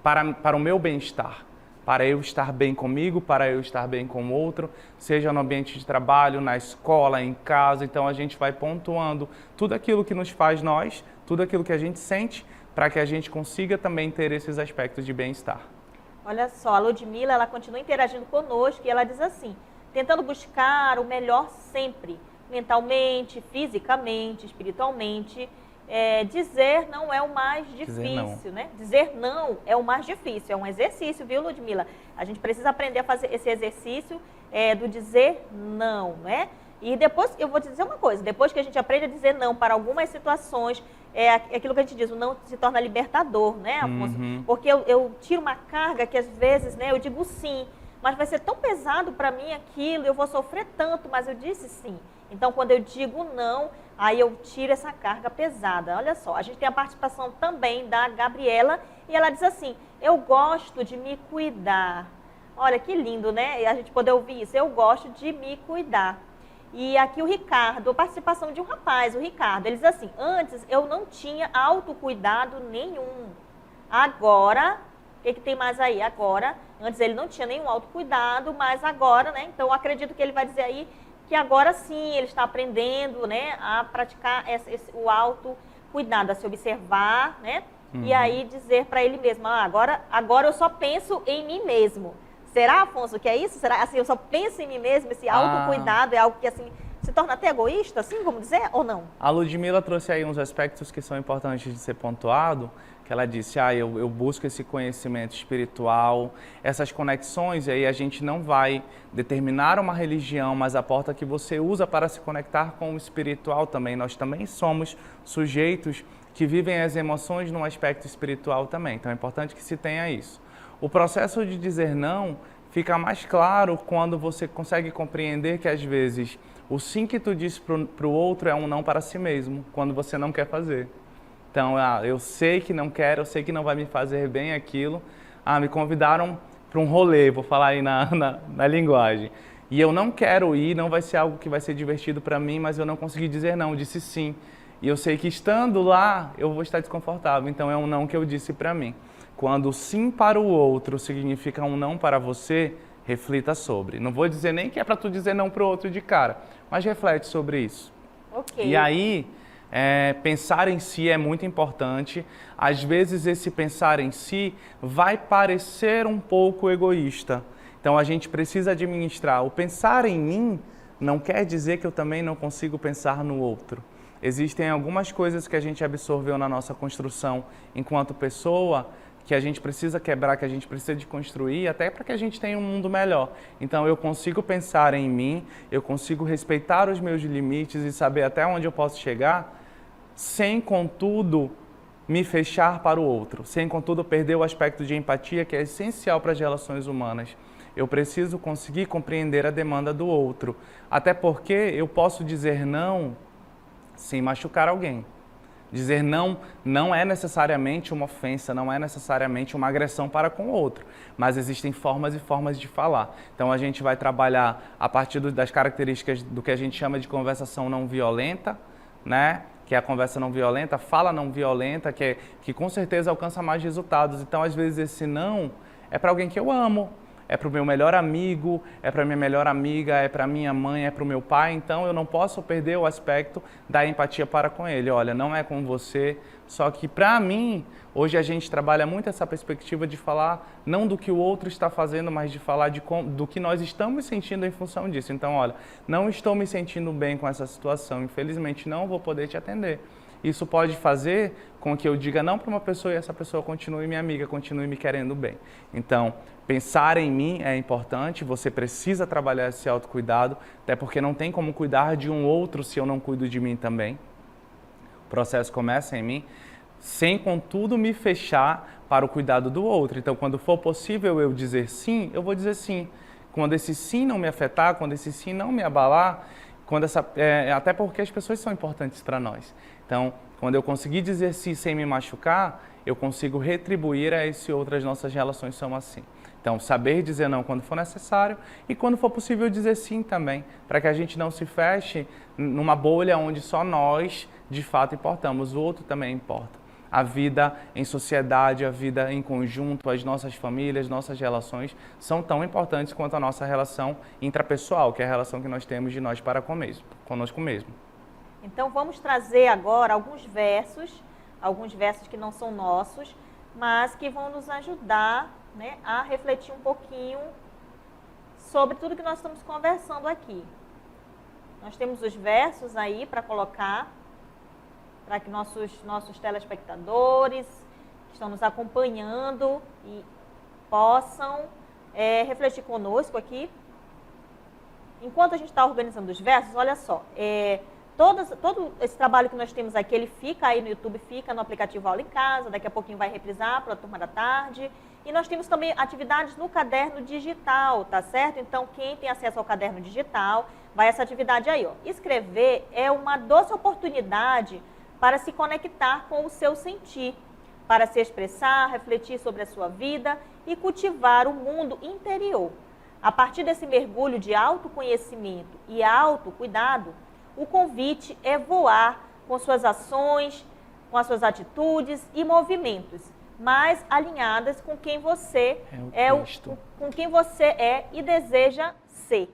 [SPEAKER 2] para o meu bem-estar, para eu estar bem comigo, para eu estar bem com o outro, seja no ambiente de trabalho, na escola, em casa. Então, a gente vai pontuando tudo aquilo que nos faz nós, tudo aquilo que a gente sente, para que a gente consiga também ter esses aspectos de bem-estar.
[SPEAKER 1] Olha só, a Ludmila, ela continua interagindo conosco e ela diz assim, tentando buscar o melhor sempre, mentalmente, fisicamente, espiritualmente. Dizer não é o mais difícil, né? Dizer não é o mais difícil, é um exercício, viu, Ludmila? A gente precisa aprender a fazer esse exercício do dizer não, né? E depois, eu vou te dizer uma coisa, depois que a gente aprende a dizer não para algumas situações, aquilo que a gente diz, o não se torna libertador, né, Afonso? Porque eu tiro uma carga que às vezes, né, eu digo sim, mas vai ser tão pesado para mim aquilo, eu vou sofrer tanto, mas eu disse sim. Então, quando eu digo não, aí eu tiro essa carga pesada. Olha só, a gente tem a participação também da Gabriela e ela diz assim, eu gosto de me cuidar. Olha, que lindo, né? A gente poder ouvir isso, eu gosto de me cuidar. E aqui o Ricardo, a participação de um rapaz, o Ricardo, ele diz assim, antes eu não tinha autocuidado nenhum. Agora, o que tem mais aí? Agora, antes ele não tinha nenhum autocuidado, mas agora, né? Então, eu acredito que ele vai dizer aí que agora sim ele está aprendendo, né, a praticar o autocuidado, a se observar, né? E aí dizer para ele mesmo, agora eu só penso em mim mesmo. Será, Afonso, que é isso? Será assim, eu só penso em mim mesmo? Esse autocuidado é algo que assim se torna até egoísta, assim, vamos dizer, ou não?
[SPEAKER 2] A Ludmila trouxe aí uns aspectos que são importantes de ser pontuado, que ela disse, eu busco esse conhecimento espiritual, essas conexões, e aí a gente não vai determinar uma religião, mas a porta que você usa para se conectar com o espiritual também. Nós também somos sujeitos que vivem as emoções num aspecto espiritual também, então é importante que se tenha isso. O processo de dizer não fica mais claro quando você consegue compreender que, às vezes, o sim que tu diz para o outro é um não para si mesmo, quando você não quer fazer. Então, eu sei que não quero, eu sei que não vai me fazer bem aquilo. Me convidaram para um rolê, vou falar aí na linguagem. E eu não quero ir, não vai ser algo que vai ser divertido para mim, mas eu não consegui dizer não, eu disse sim. E eu sei que estando lá, eu vou estar desconfortável, então é um não que eu disse para mim. Quando o sim para o outro significa um não para você, reflita sobre. Não vou dizer nem que é para tu dizer não para o outro de cara, mas reflete sobre isso.
[SPEAKER 1] Okay.
[SPEAKER 2] E aí, pensar em si é muito importante. Às vezes esse pensar em si vai parecer um pouco egoísta. Então a gente precisa administrar. O pensar em mim não quer dizer que eu também não consigo pensar no outro. Existem algumas coisas que a gente absorveu na nossa construção enquanto pessoa, que a gente precisa quebrar, que a gente precisa de construir, até para que a gente tenha um mundo melhor. Então eu consigo pensar em mim, eu consigo respeitar os meus limites e saber até onde eu posso chegar, sem, contudo, me fechar para o outro, sem, contudo, perder o aspecto de empatia, que é essencial para as relações humanas. Eu preciso conseguir compreender a demanda do outro, até porque eu posso dizer não sem machucar alguém. Dizer não não é necessariamente uma ofensa, não é necessariamente uma agressão para com o outro, mas existem formas e formas de falar. Então a gente vai trabalhar a partir das características do que a gente chama de conversação não violenta, né? Que é a conversa não violenta, fala não violenta, que com certeza alcança mais resultados. Então às vezes esse não é para alguém que eu amo, é para o meu melhor amigo, é para minha melhor amiga, é para minha mãe, é para o meu pai, então eu não posso perder o aspecto da empatia para com ele. Olha, não é com você, só que para mim, hoje a gente trabalha muito essa perspectiva de falar não do que o outro está fazendo, mas de falar do que nós estamos sentindo em função disso. Então, olha, não estou me sentindo bem com essa situação, infelizmente não vou poder te atender. Isso pode fazer com que eu diga não para uma pessoa e essa pessoa continue minha amiga, continue me querendo bem. Então, pensar em mim é importante, você precisa trabalhar esse autocuidado, até porque não tem como cuidar de um outro se eu não cuido de mim também. O processo começa em mim, sem contudo me fechar para o cuidado do outro. Então, quando for possível eu dizer sim, eu vou dizer sim. Quando esse sim não me afetar, quando esse sim não me abalar, até porque as pessoas são importantes para nós. Então, quando eu conseguir dizer sim sem me machucar, eu consigo retribuir a esse outro, as nossas relações são assim. Então, saber dizer não quando for necessário e quando for possível dizer sim também, para que a gente não se feche numa bolha onde só nós, de fato, importamos, o outro também importa. A vida em sociedade, a vida em conjunto, as nossas famílias, nossas relações são tão importantes quanto a nossa relação intrapessoal, que é a relação que nós temos de nós para conosco mesmo.
[SPEAKER 1] Então vamos trazer agora alguns versos que não são nossos, mas que vão nos ajudar, né, a refletir um pouquinho sobre tudo que nós estamos conversando aqui. Nós temos os versos aí para colocar, para que nossos telespectadores que estão nos acompanhando e possam refletir conosco aqui. Enquanto a gente está organizando os versos, olha só, todo esse trabalho que nós temos aqui, ele fica aí no YouTube, fica no aplicativo Aula em Casa, daqui a pouquinho vai reprisar para a turma da tarde. E nós temos também atividades no caderno digital, tá certo? Então, quem tem acesso ao caderno digital, vai essa atividade aí, ó. Escrever é uma doce oportunidade para se conectar com o seu sentir, para se expressar, refletir sobre a sua vida e cultivar o mundo interior. A partir desse mergulho de autoconhecimento e autocuidado, o convite é voar com suas ações, com as suas atitudes e movimentos, mais alinhadas com quem você com quem você é e deseja ser,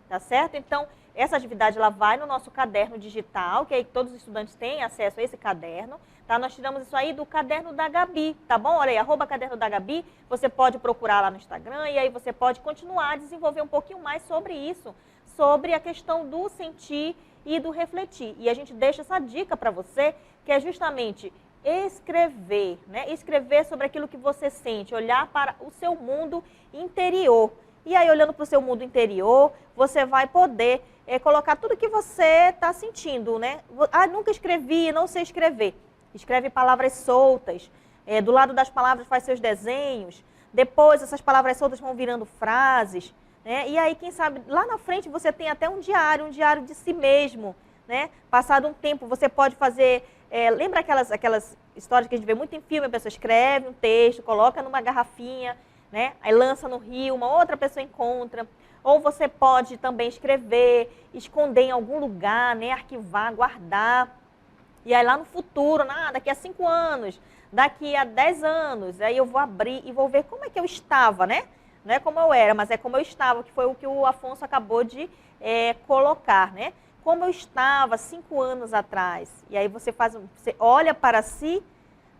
[SPEAKER 1] tá certo? Então, essa atividade ela vai no nosso caderno digital, que aí todos os estudantes têm acesso a esse caderno, tá? Nós tiramos isso aí do caderno da Gabi, tá bom? Olha aí, @caderno da Gabi, você pode procurar lá no Instagram e aí você pode continuar a desenvolver um pouquinho mais sobre isso, sobre a questão do sentir e do refletir. E a gente deixa essa dica para você, que é justamente escrever, né? Escrever sobre aquilo que você sente, olhar para o seu mundo interior. E aí, olhando para o seu mundo interior, você vai poder colocar tudo que você está sentindo, né? Ah, nunca escrevi, não sei escrever. Escreve palavras soltas. Do lado das palavras faz seus desenhos. Depois, essas palavras soltas vão virando frases. Né? E aí, quem sabe, lá na frente você tem até um diário de si mesmo. Né? Passado um tempo, você pode fazer... lembra aquelas histórias que a gente vê muito em filme? A pessoa escreve um texto, coloca numa garrafinha, né? Aí lança no rio, uma outra pessoa encontra. Ou você pode também escrever, esconder em algum lugar, né? Arquivar, guardar. E aí lá no futuro, daqui a 5 anos, daqui a 10 anos, aí eu vou abrir e vou ver como é que eu estava, né? Não é como eu era, mas é como eu estava, que foi o que o Afonso acabou de colocar, né? Como eu estava 5 anos atrás. E aí você olha para si,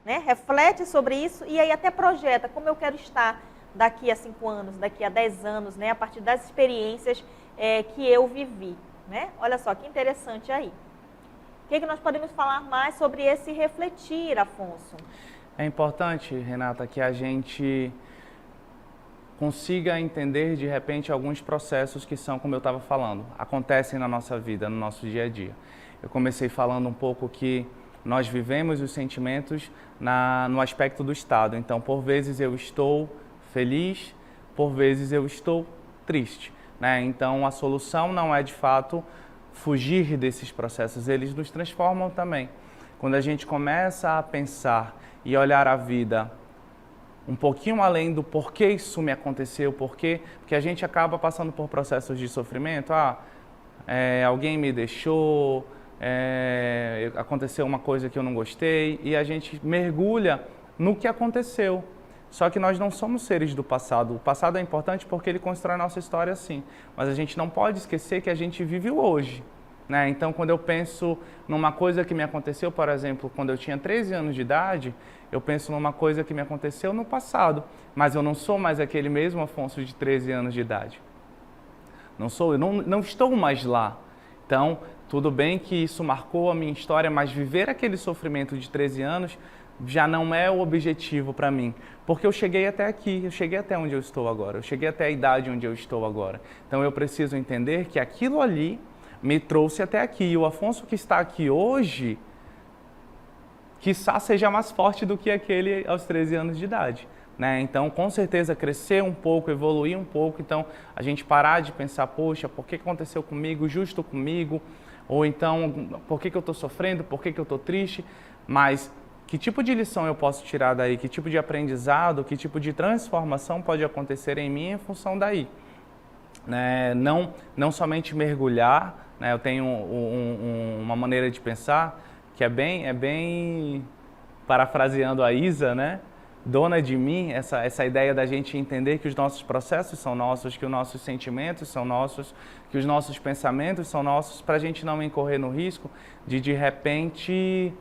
[SPEAKER 1] né? Reflete sobre isso e aí até projeta como eu quero estar daqui a 5 anos, daqui a 10 anos, né? A partir das experiências que eu vivi, né? Olha só, que interessante aí. O que nós podemos falar mais sobre esse refletir, Afonso?
[SPEAKER 2] É importante, Renata, que a gente consiga entender, de repente, alguns processos que são, como eu estava falando, acontecem na nossa vida, no nosso dia a dia. Eu comecei falando um pouco que nós vivemos os sentimentos no aspecto do estado. Então, por vezes eu estou feliz, por vezes eu estou triste, né? Então, a solução não é, de fato, fugir desses processos, eles nos transformam também. Quando a gente começa a pensar e olhar a vida um pouquinho além do porquê isso me aconteceu, porque a gente acaba passando por processos de sofrimento, alguém me deixou, aconteceu uma coisa que eu não gostei, e a gente mergulha no que aconteceu. Só que nós não somos seres do passado. O passado é importante porque ele constrói a nossa história sim. Mas a gente não pode esquecer que a gente vive o hoje, né? Então, quando eu penso numa coisa que me aconteceu, por exemplo, quando eu tinha 13 anos de idade, eu penso numa coisa que me aconteceu no passado. Mas eu não sou mais aquele mesmo Afonso de 13 anos de idade. Não sou, eu não estou mais lá. Então, tudo bem que isso marcou a minha história, mas viver aquele sofrimento de 13 anos já não é o objetivo para mim, porque eu cheguei até aqui, eu cheguei até onde eu estou agora, eu cheguei até a idade onde eu estou agora. Então eu preciso entender que aquilo ali me trouxe até aqui. E o Afonso que está aqui hoje, quiçá seja mais forte do que aquele aos 13 anos de idade, né? Então, com certeza, crescer um pouco, evoluir um pouco. Então, a gente parar de pensar, poxa, por que aconteceu comigo, justo comigo? Ou então, por que eu estou sofrendo, por que eu estou triste? Mas que tipo de lição eu posso tirar daí? Que tipo de aprendizado, que tipo de transformação pode acontecer em mim em função daí? Né? Não somente mergulhar, né? Eu tenho uma maneira de pensar que é bem parafraseando a Isa, né? Dona de mim, essa ideia da gente entender que os nossos processos são nossos, que os nossos sentimentos são nossos, que os nossos pensamentos são nossos, para a gente não incorrer no risco de repente,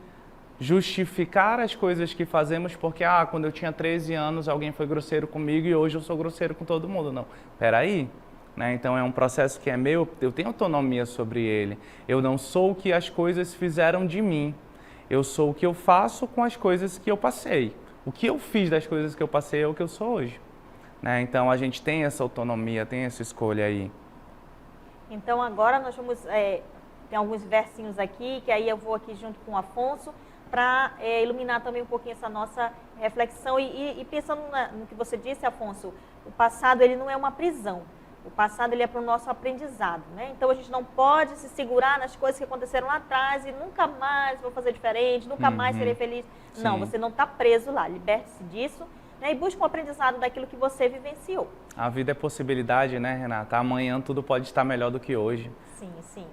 [SPEAKER 2] justificar as coisas que fazemos porque, quando eu tinha 13 anos alguém foi grosseiro comigo e hoje eu sou grosseiro com todo mundo. Não, peraí. Né? Então é um processo que é meu, eu tenho autonomia sobre ele. Eu não sou o que as coisas fizeram de mim, eu sou o que eu faço com as coisas que eu passei. O que eu fiz das coisas que eu passei é o que eu sou hoje. Né? Então a gente tem essa autonomia, tem essa escolha aí.
[SPEAKER 1] Então agora nós vamos, tem alguns versinhos aqui, que aí eu vou aqui junto com o Afonso, para iluminar também um pouquinho essa nossa reflexão. E pensando no que você disse, Afonso, o passado ele não é uma prisão. O passado ele é para o nosso aprendizado, né? Então a gente não pode se segurar nas coisas que aconteceram lá atrás e nunca mais vou fazer diferente, nunca mais serei feliz. Sim. Não, você não está preso lá, liberte-se disso, né? E busque um aprendizado daquilo que você vivenciou.
[SPEAKER 2] A vida é possibilidade, né, Renata? Amanhã tudo pode estar melhor do que hoje.
[SPEAKER 1] Sim, sim.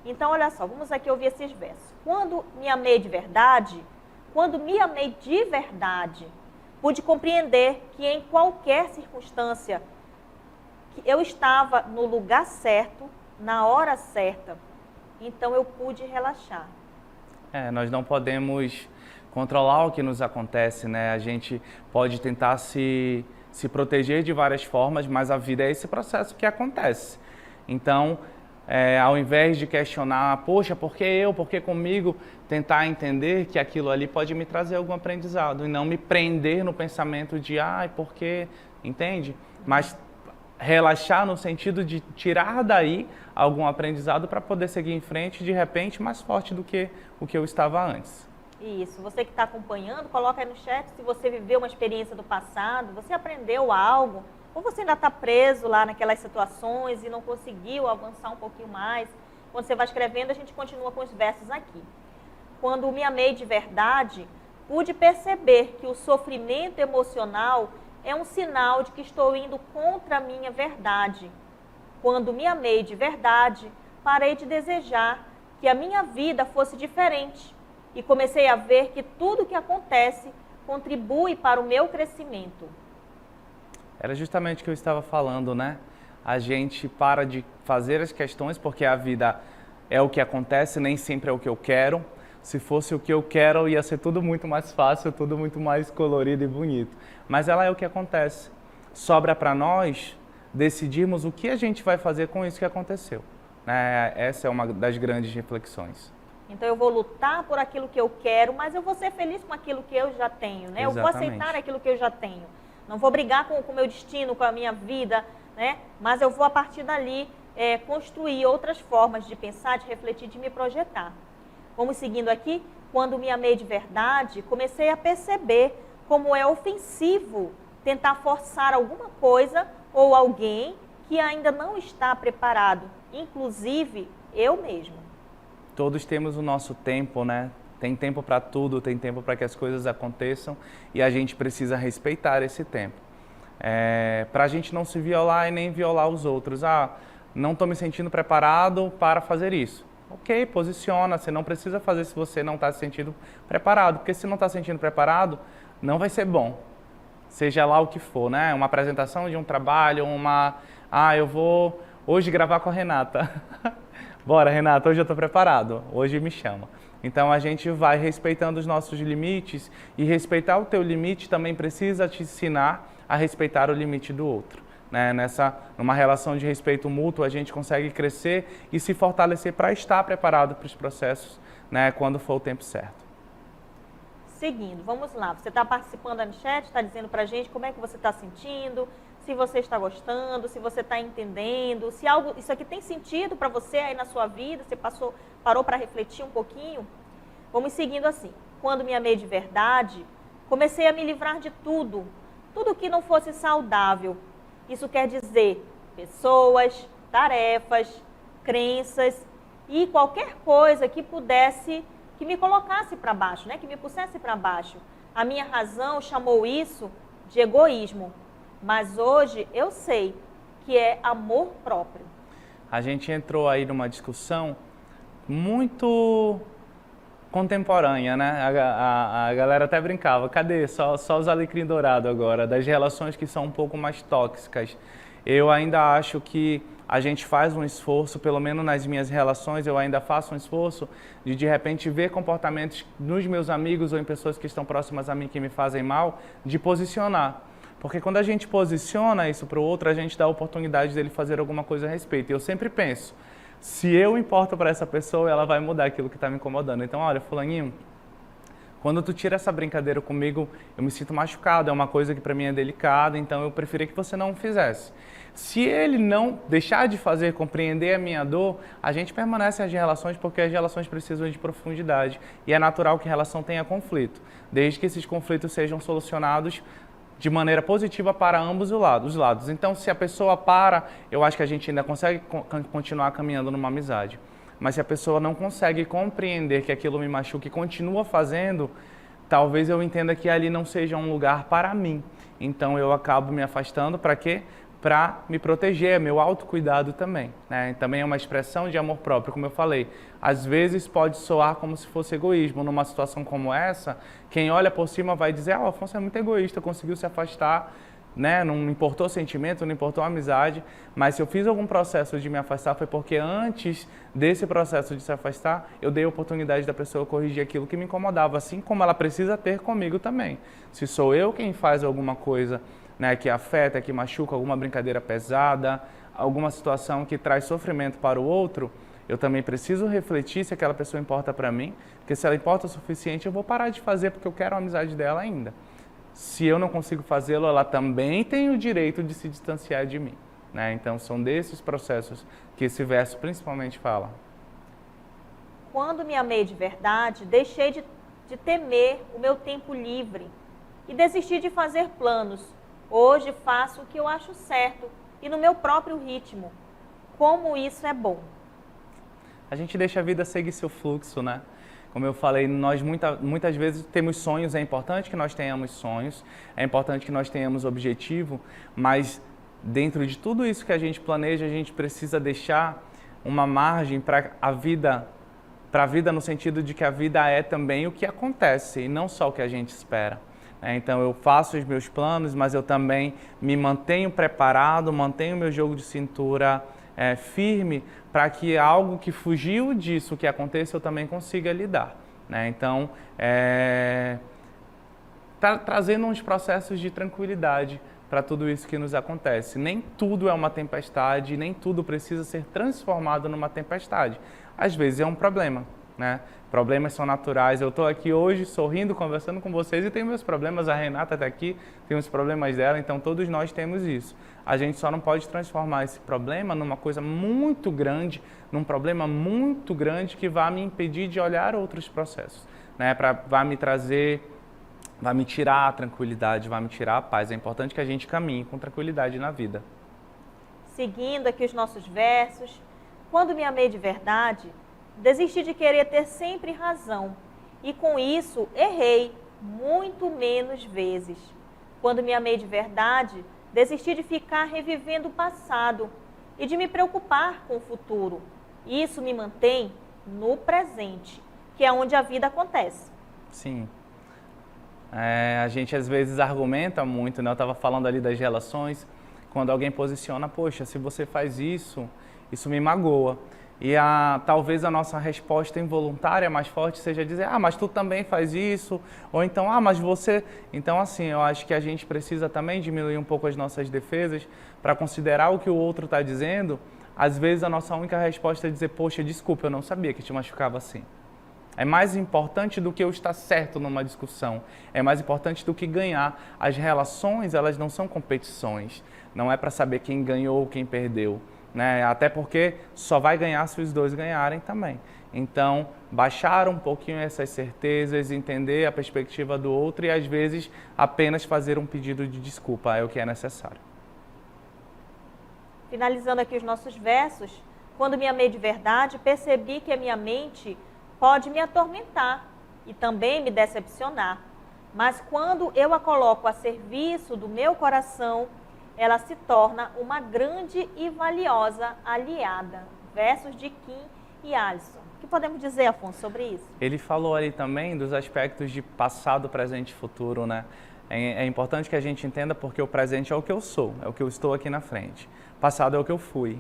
[SPEAKER 1] Então olha só, vamos aqui ouvir esses versos. Quando me amei de verdade, pude compreender que em qualquer circunstância que eu estava no lugar certo, na hora certa, então eu pude relaxar.
[SPEAKER 2] Nós não podemos controlar o que nos acontece, né? A gente pode tentar se proteger de várias formas, mas a vida é esse processo que acontece. Então, ao invés de questionar, poxa, por que eu, por que comigo, tentar entender que aquilo ali pode me trazer algum aprendizado e não me prender no pensamento de, por que, entende? Mas relaxar no sentido de tirar daí algum aprendizado para poder seguir em frente, de repente, mais forte do que o que eu estava antes.
[SPEAKER 1] Isso. Você que está acompanhando, coloca aí no chat se você viveu uma experiência do passado, você aprendeu algo, ou você ainda está preso lá naquelas situações e não conseguiu avançar um pouquinho mais. Quando você vai escrevendo, a gente continua com os versos aqui. Quando me amei de verdade, pude perceber que o sofrimento emocional é um sinal de que estou indo contra a minha verdade. Quando me amei de verdade, parei de desejar que a minha vida fosse diferente e comecei a ver que tudo o que acontece contribui para o meu crescimento.
[SPEAKER 2] Era justamente o que eu estava falando, né? A gente para de fazer as questões porque a vida é o que acontece, nem sempre é o que eu quero. Se fosse o que eu quero, ia ser tudo muito mais fácil, tudo muito mais colorido e bonito. Mas ela é o que acontece. Sobra para nós decidirmos o que a gente vai fazer com isso que aconteceu. Essa é uma das grandes reflexões.
[SPEAKER 1] Então eu vou lutar por aquilo que eu quero, mas eu vou ser feliz com aquilo que eu já tenho, né?
[SPEAKER 2] Exatamente.
[SPEAKER 1] Eu vou aceitar aquilo que eu já tenho. Não vou brigar com o meu destino, com a minha vida, né? Mas eu vou, a partir dali, construir outras formas de pensar, de refletir, de me projetar. Vamos seguindo aqui. Quando me amei de verdade, comecei a perceber como é ofensivo tentar forçar alguma coisa ou alguém que ainda não está preparado, inclusive eu mesmo.
[SPEAKER 2] Todos temos o nosso tempo, né? Tem tempo para tudo, tem tempo para que as coisas aconteçam e a gente precisa respeitar esse tempo. Para a gente não se violar e nem violar os outros. Não estou me sentindo preparado para fazer isso. Ok, posiciona, você não precisa fazer se você não está se sentindo preparado, porque se não está se sentindo preparado, não vai ser bom. seja lá o que for, né? Uma apresentação de um trabalho, eu vou hoje gravar com a Renata. Bora, Renata, hoje eu estou preparado, hoje me chama. Então a gente vai respeitando os nossos limites e respeitar o teu limite também precisa te ensinar a respeitar o limite do outro. Né? Numa relação de respeito mútuo, a gente consegue crescer e se fortalecer para estar preparado para os processos, né, quando for o tempo certo.
[SPEAKER 1] Seguindo, vamos lá. Você está participando aí no chat, está dizendo para a gente como é que você está sentindo, se você está gostando, se você está entendendo, se isso aqui tem sentido para você aí na sua vida, você parou para refletir um pouquinho. Vamos seguindo assim. Quando me amei de verdade, comecei a me livrar de tudo que não fosse saudável. Isso quer dizer pessoas, tarefas, crenças e qualquer coisa que me colocasse para baixo, né? Que me pusesse para baixo. A minha razão chamou isso de egoísmo, mas hoje eu sei que é amor próprio.
[SPEAKER 2] A gente entrou aí numa discussão muito contemporânea, né? A galera até brincava, cadê? Só os alecrim dourado agora, das relações que são um pouco mais tóxicas. Eu ainda acho que a gente faz um esforço, pelo menos nas minhas relações, eu ainda faço um esforço de repente ver comportamentos nos meus amigos ou em pessoas que estão próximas a mim que me fazem mal, de posicionar. Porque quando a gente posiciona isso para o outro, a gente dá a oportunidade dele fazer alguma coisa a respeito. E eu sempre penso, se eu importo para essa pessoa, ela vai mudar aquilo que está me incomodando. Então, olha, fulaninho, quando tu tira essa brincadeira comigo, eu me sinto machucado, é uma coisa que para mim é delicada, então eu preferia que você não fizesse. Se ele não deixar de fazer, compreender a minha dor, a gente permanece nas relações porque as relações precisam de profundidade. E é natural que a relação tenha conflito, desde que esses conflitos sejam solucionados de maneira positiva para ambos os lados. Então, se a pessoa para, eu acho que a gente ainda consegue continuar caminhando numa amizade. Mas se a pessoa não consegue compreender que aquilo me machuca e continua fazendo, talvez eu entenda que ali não seja um lugar para mim. Então, eu acabo me afastando para quê? Para me proteger, é meu autocuidado também. Né? Também é uma expressão de amor próprio, como eu falei. Às vezes pode soar como se fosse egoísmo. Numa situação como essa, quem olha por cima vai dizer, o Afonso é muito egoísta, conseguiu se afastar, né? Não importou o sentimento, não importou a amizade, mas se eu fiz algum processo de me afastar foi porque antes desse processo de se afastar, eu dei a oportunidade da pessoa corrigir aquilo que me incomodava, assim como ela precisa ter comigo também. Se sou eu quem faz alguma coisa, né, que afeta, que machuca, alguma brincadeira pesada, alguma situação que traz sofrimento para o outro, eu também preciso refletir se aquela pessoa importa para mim, porque se ela importa o suficiente, eu vou parar de fazer porque eu quero a amizade dela ainda. Se eu não consigo fazê-lo, ela também tem o direito de se distanciar de mim. Né? Então, são desses processos que esse verso principalmente fala.
[SPEAKER 1] Quando me amei de verdade, deixei de temer o meu tempo livre e desisti de fazer planos. Hoje faço o que eu acho certo e no meu próprio ritmo. Como isso é bom.
[SPEAKER 2] A gente deixa a vida seguir seu fluxo, né? Como eu falei, nós muitas vezes temos sonhos, é importante que nós tenhamos sonhos, é importante que nós tenhamos objetivo, mas dentro de tudo isso que a gente planeja, a gente precisa deixar uma margem para a vida no sentido de que a vida é também o que acontece e não só o que a gente espera. Então eu faço os meus planos, mas eu também me mantenho preparado, mantenho meu jogo de cintura firme para que algo que fugiu disso que aconteça eu também consiga lidar. Né? Então, trazendo uns processos de tranquilidade para tudo isso que nos acontece. Nem tudo é uma tempestade, nem tudo precisa ser transformado numa tempestade. Às vezes é um problema. Né? Problemas são naturais. Eu estou aqui hoje sorrindo, conversando com vocês e tenho meus problemas. A Renata está aqui, tem os problemas dela, então todos nós temos isso. A gente só não pode transformar esse problema numa coisa muito grande, num problema muito grande que vai me impedir de olhar outros processos. Né? Vai me tirar a tranquilidade, vai me tirar a paz. É importante que a gente caminhe com tranquilidade na vida.
[SPEAKER 1] Seguindo aqui os nossos versos, quando me amei de verdade, desisti de querer ter sempre razão e com isso errei muito menos vezes. Quando me amei de verdade, desisti de ficar revivendo o passado e de me preocupar com o futuro. Isso me mantém no presente, que é onde a vida acontece.
[SPEAKER 2] Sim. A gente às vezes argumenta muito, né? Eu estava falando ali das relações, quando alguém posiciona, poxa, se você faz isso, isso me magoa. E talvez a nossa resposta involuntária mais forte seja dizer, mas tu também faz isso, ou então, mas você... Então, assim, eu acho que a gente precisa também diminuir um pouco as nossas defesas para considerar o que o outro está dizendo. Às vezes a nossa única resposta é dizer, poxa, desculpa, eu não sabia que te machucava assim. É mais importante do que eu estar certo numa discussão, é mais importante do que ganhar. As relações, elas não são competições, não é para saber quem ganhou ou quem perdeu. Né? Até porque só vai ganhar se os dois ganharem também. Então, baixar um pouquinho essas certezas, entender a perspectiva do outro e, às vezes, apenas fazer um pedido de desculpa é o que é necessário.
[SPEAKER 1] Finalizando aqui os nossos versos, quando me amei de verdade, percebi que a minha mente pode me atormentar e também me decepcionar. Mas quando eu a coloco a serviço do meu coração, ela se torna uma grande e valiosa aliada. Versos de Kim e Alisson. O que podemos dizer, Afonso, sobre isso?
[SPEAKER 2] Ele falou ali também dos aspectos de passado, presente e futuro, né? É importante que a gente entenda porque o presente é o que eu sou, é o que eu estou aqui na frente. Passado é o que eu fui.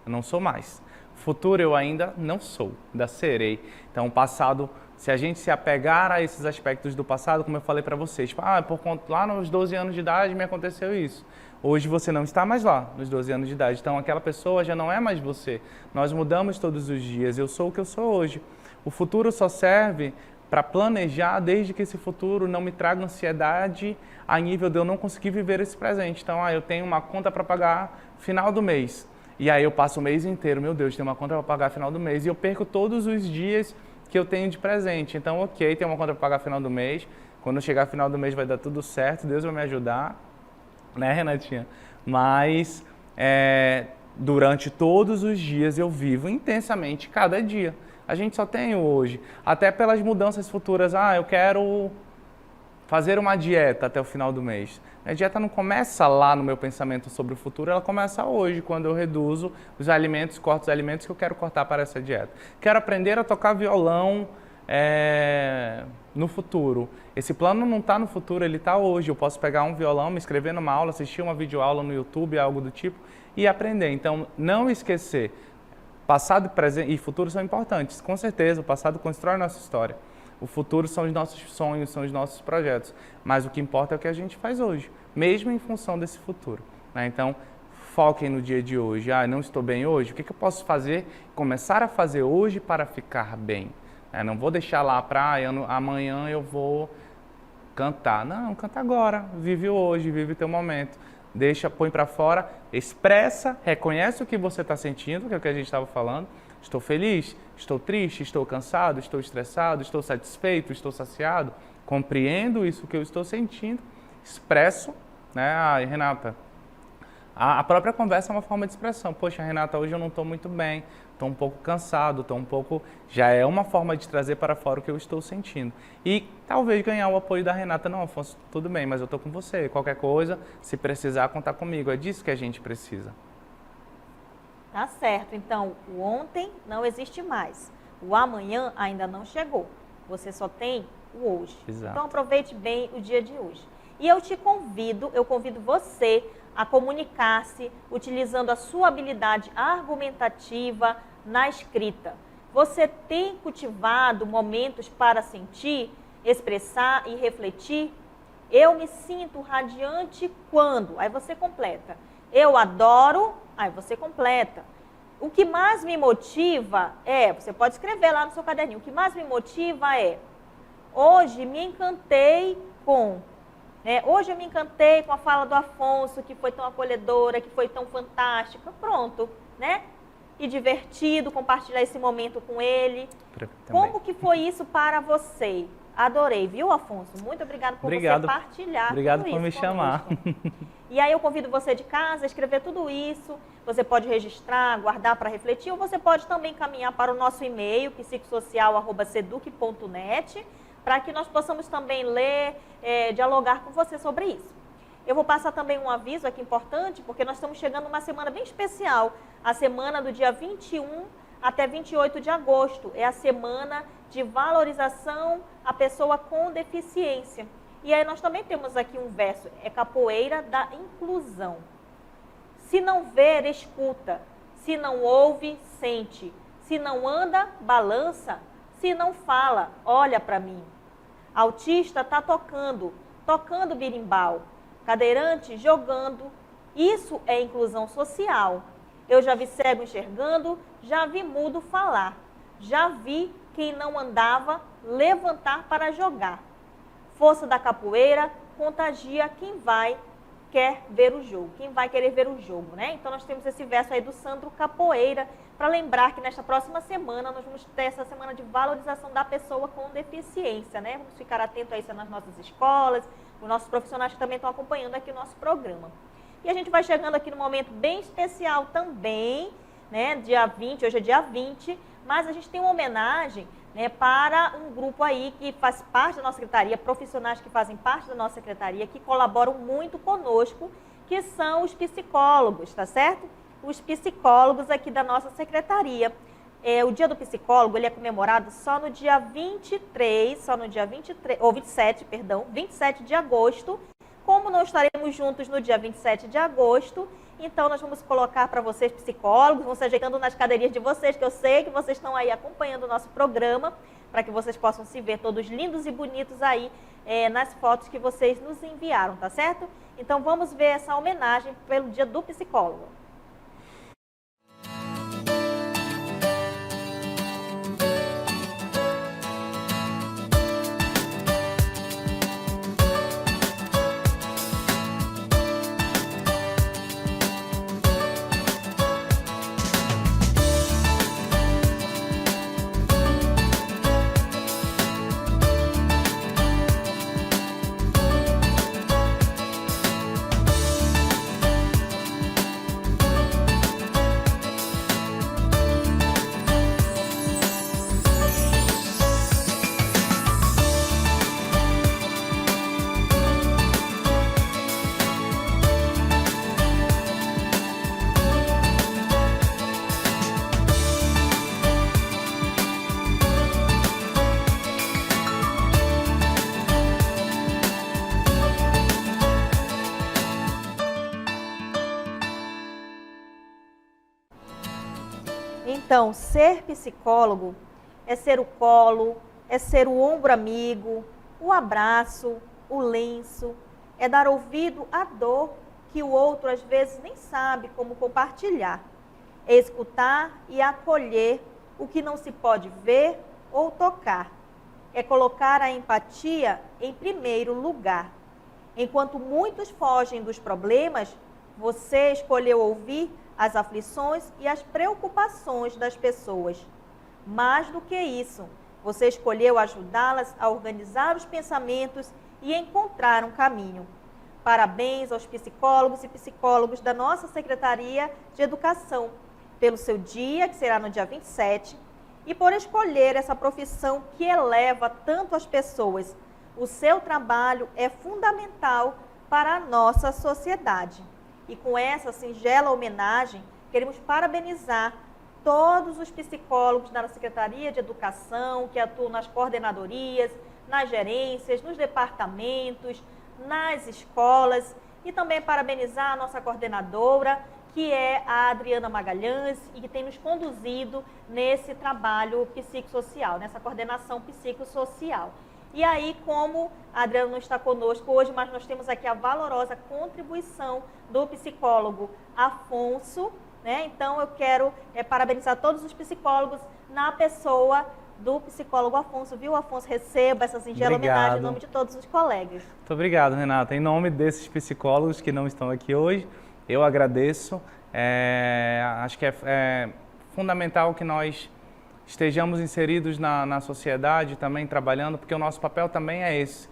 [SPEAKER 2] Eu não sou mais. Futuro eu ainda não sou, ainda serei. Então, o passado, se a gente se apegar a esses aspectos do passado, como eu falei para vocês, tipo, por conta, lá nos 12 anos de idade me aconteceu isso. Hoje você não está mais lá, nos 12 anos de idade. Então, aquela pessoa já não é mais você. Nós mudamos todos os dias. Eu sou o que eu sou hoje. O futuro só serve para planejar desde que esse futuro não me traga ansiedade a nível de eu não conseguir viver esse presente. Então, eu tenho uma conta para pagar final do mês. E aí eu passo o mês inteiro, meu Deus, tem uma conta para pagar final do mês. E eu perco todos os dias que eu tenho de presente. Então, ok, tem uma conta para pagar final do mês. Quando chegar final do mês vai dar tudo certo, Deus vai me ajudar. Né, Renatinha? Mas durante todos os dias eu vivo intensamente cada dia. A gente só tem o hoje. Até pelas mudanças futuras. Eu quero fazer uma dieta até o final do mês. A dieta não começa lá no meu pensamento sobre o futuro, ela começa hoje, quando eu reduzo os alimentos, corto os alimentos que eu quero cortar para essa dieta. Quero aprender a tocar violão no futuro. Esse plano não está no futuro, ele está hoje. Eu posso pegar um violão, me inscrever numa aula, assistir uma videoaula no YouTube, algo do tipo, e aprender. Então, não esquecer. Passado, presente e futuro são importantes. Com certeza, o passado constrói a nossa história. O futuro são os nossos sonhos, são os nossos projetos. Mas o que importa é o que a gente faz hoje, mesmo em função desse futuro. Né? Então, foquem no dia de hoje. Não estou bem hoje? O que eu posso fazer? Começar a fazer hoje para ficar bem. Não vou deixar lá para amanhã eu vou cantar. Não, canta agora. Vive hoje, vive o teu momento. Põe para fora, expressa, reconhece o que você está sentindo, que é o que a gente estava falando. Estou feliz, estou triste, estou cansado, estou estressado, estou satisfeito, estou saciado. Compreendo isso que eu estou sentindo, expresso, né? Renata, a própria conversa é uma forma de expressão. Poxa, Renata, hoje eu não estou muito bem, estou um pouco cansado, já é uma forma de trazer para fora o que eu estou sentindo. E talvez ganhar o apoio da Renata. Não, Afonso, tudo bem, mas eu estou com você. Qualquer coisa, se precisar, contar comigo. É disso que a gente precisa.
[SPEAKER 1] Tá certo. Então, o ontem não existe mais. O amanhã ainda não chegou. Você só tem o hoje.
[SPEAKER 2] Exato.
[SPEAKER 1] Então, aproveite bem o dia de hoje. E eu convido você a comunicar-se utilizando a sua habilidade argumentativa na escrita. Você tem cultivado momentos para sentir, expressar e refletir? Eu me sinto radiante quando? Aí você completa. Eu adoro, aí você completa. O que mais me motiva você pode escrever lá no seu caderninho, o que mais me motiva hoje me encantei com... Hoje eu me encantei com a fala do Afonso, que foi tão acolhedora, que foi tão fantástica. Pronto, né? E divertido compartilhar esse momento com ele. Como que foi isso para você? Adorei, viu, Afonso? Muito obrigado por você partilhar
[SPEAKER 2] Obrigado
[SPEAKER 1] tudo
[SPEAKER 2] por me chamar.
[SPEAKER 1] E aí eu convido você de casa a escrever tudo isso. Você pode registrar, guardar para refletir, ou você pode também encaminhar para o nosso e-mail, psicossocial@seduc.net, para que nós possamos também ler, dialogar com você sobre isso. Eu vou passar também um aviso aqui importante, porque nós estamos chegando numa semana bem especial, a semana do dia 21 até 28 de agosto. É a semana de valorização à pessoa com deficiência. E aí nós também temos aqui um verso, é capoeira da inclusão. Se não ver, escuta. Se não ouve, sente. Se não anda, balança. Se não fala, olha para mim. Autista está tocando berimbau. Cadeirante jogando. Isso é inclusão social. Eu já vi cego enxergando, já vi mudo falar. Já vi quem não andava levantar para jogar. Força da capoeira contagia quem quer ver o jogo, quem vai querer ver o jogo, né? Então nós temos esse verso aí do Sandro Capoeira, para lembrar que nesta próxima semana nós vamos ter essa semana de valorização da pessoa com deficiência, né? Vamos ficar atentos a isso nas nossas escolas, os nossos profissionais que também estão acompanhando aqui o nosso programa. E a gente vai chegando aqui num momento bem especial também, né? Dia 20, hoje é dia 20, mas a gente tem uma homenagem, né, para um grupo aí que faz parte da nossa secretaria, profissionais que fazem parte da nossa secretaria, que colaboram muito conosco, que são os psicólogos, tá certo? Os psicólogos aqui da nossa secretaria. O dia do psicólogo, ele é comemorado só no dia 27 de agosto. Como não estaremos juntos no dia 27 de agosto, então nós vamos colocar para vocês, psicólogos, vão se ajeitando nas cadeirinhas de vocês, que eu sei que vocês estão aí acompanhando o nosso programa, para que vocês possam se ver todos lindos e bonitos aí nas fotos que vocês nos enviaram, tá certo? Então vamos ver essa homenagem pelo dia do psicólogo. Então, ser psicólogo é ser o colo, é ser o ombro amigo, o abraço, o lenço, é dar ouvido à dor que o outro às vezes nem sabe como compartilhar, é escutar e acolher o que não se pode ver ou tocar, é colocar a empatia em primeiro lugar. Enquanto muitos fogem dos problemas, você escolheu ouvir as aflições e as preocupações das pessoas. Mais do que isso, você escolheu ajudá-las a organizar os pensamentos e encontrar um caminho. Parabéns aos psicólogos e psicólogas da nossa Secretaria de Educação, pelo seu dia, que será no dia 27, e por escolher essa profissão que eleva tanto as pessoas. O seu trabalho é fundamental para a nossa sociedade. E com essa singela homenagem, queremos parabenizar todos os psicólogos da Secretaria de Educação, que atuam nas coordenadorias, nas gerências, nos departamentos, nas escolas, e também parabenizar a nossa coordenadora, que é a Adriana Magalhães, e que tem nos conduzido nesse trabalho psicossocial, nessa coordenação psicossocial. E aí, como a Adriana não está conosco hoje, mas nós temos aqui a valorosa contribuição do psicólogo Afonso, né? Então, eu quero parabenizar todos os psicólogos na pessoa do psicólogo Afonso, viu, Afonso? Receba essa singela homenagem em nome de todos os colegas.
[SPEAKER 2] Muito obrigado, Renata. Em nome desses psicólogos que não estão aqui hoje, eu agradeço. Acho que é fundamental que nós estejamos inseridos na sociedade também, trabalhando, porque o nosso papel também é esse,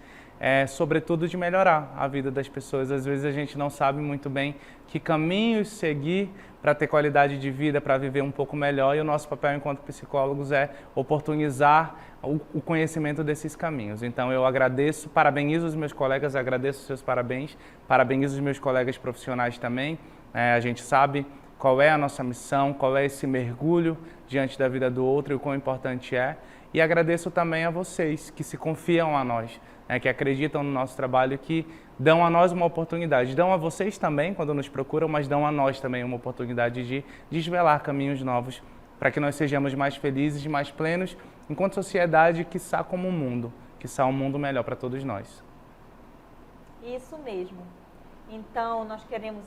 [SPEAKER 2] sobretudo de melhorar a vida das pessoas. Às vezes a gente não sabe muito bem que caminhos seguir para ter qualidade de vida, para viver um pouco melhor, e o nosso papel enquanto psicólogos é oportunizar o conhecimento desses caminhos. Então eu agradeço, parabenizo os meus colegas, agradeço os seus parabéns, parabenizo os meus colegas profissionais também. A gente sabe qual é a nossa missão, qual é esse mergulho diante da vida do outro e o quão importante é. E agradeço também a vocês que se confiam a nós, né, que acreditam no nosso trabalho, que dão a nós uma oportunidade, dão a vocês também quando nos procuram, mas dão a nós também uma oportunidade de desvelar caminhos novos para que nós sejamos mais felizes, mais plenos, enquanto sociedade, quiçá como mundo, quiçá um mundo melhor para todos nós.
[SPEAKER 1] Isso mesmo. Então,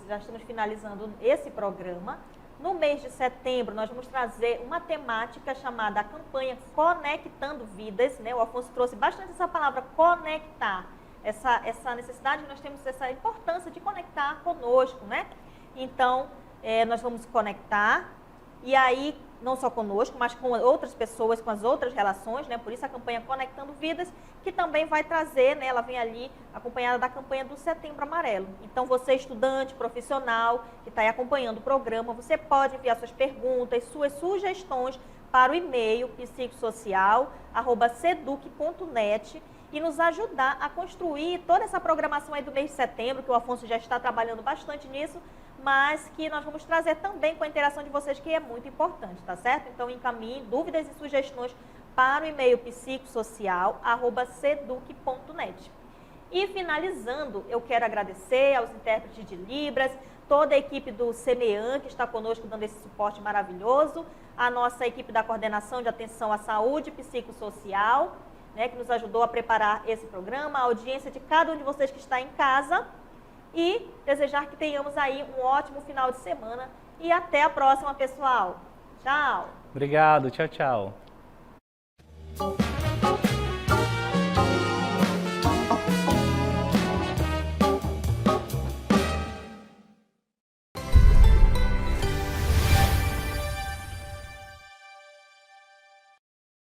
[SPEAKER 1] já estamos finalizando esse programa. No mês de setembro, nós vamos trazer uma temática chamada a campanha Conectando Vidas, né? O Afonso trouxe bastante essa palavra conectar, essa necessidade que nós temos, essa importância de conectar conosco, né? Então, nós vamos conectar, e aí, não só conosco, mas com outras pessoas, com as outras relações, né? Por isso a campanha Conectando Vidas, que também vai trazer, né? Ela vem ali acompanhada da campanha do Setembro Amarelo. Então, você estudante, profissional, que está aí acompanhando o programa, você pode enviar suas perguntas, suas sugestões para o e-mail psicossocial@seduc.net e nos ajudar a construir toda essa programação aí do mês de setembro, que o Afonso já está trabalhando bastante nisso, mas que nós vamos trazer também com a interação de vocês, que é muito importante, tá certo? Então, encaminhe dúvidas e sugestões para o e-mail psicossocial@seduc.net. E finalizando, eu quero agradecer aos intérpretes de Libras, toda a equipe do CEMEAN, que está conosco dando esse suporte maravilhoso, a nossa equipe da Coordenação de Atenção à Saúde Psicossocial, né, que nos ajudou a preparar esse programa, a audiência de cada um de vocês que está em casa, e desejar que tenhamos aí um ótimo final de semana e até a próxima, pessoal. Tchau!
[SPEAKER 2] Obrigado, tchau, tchau.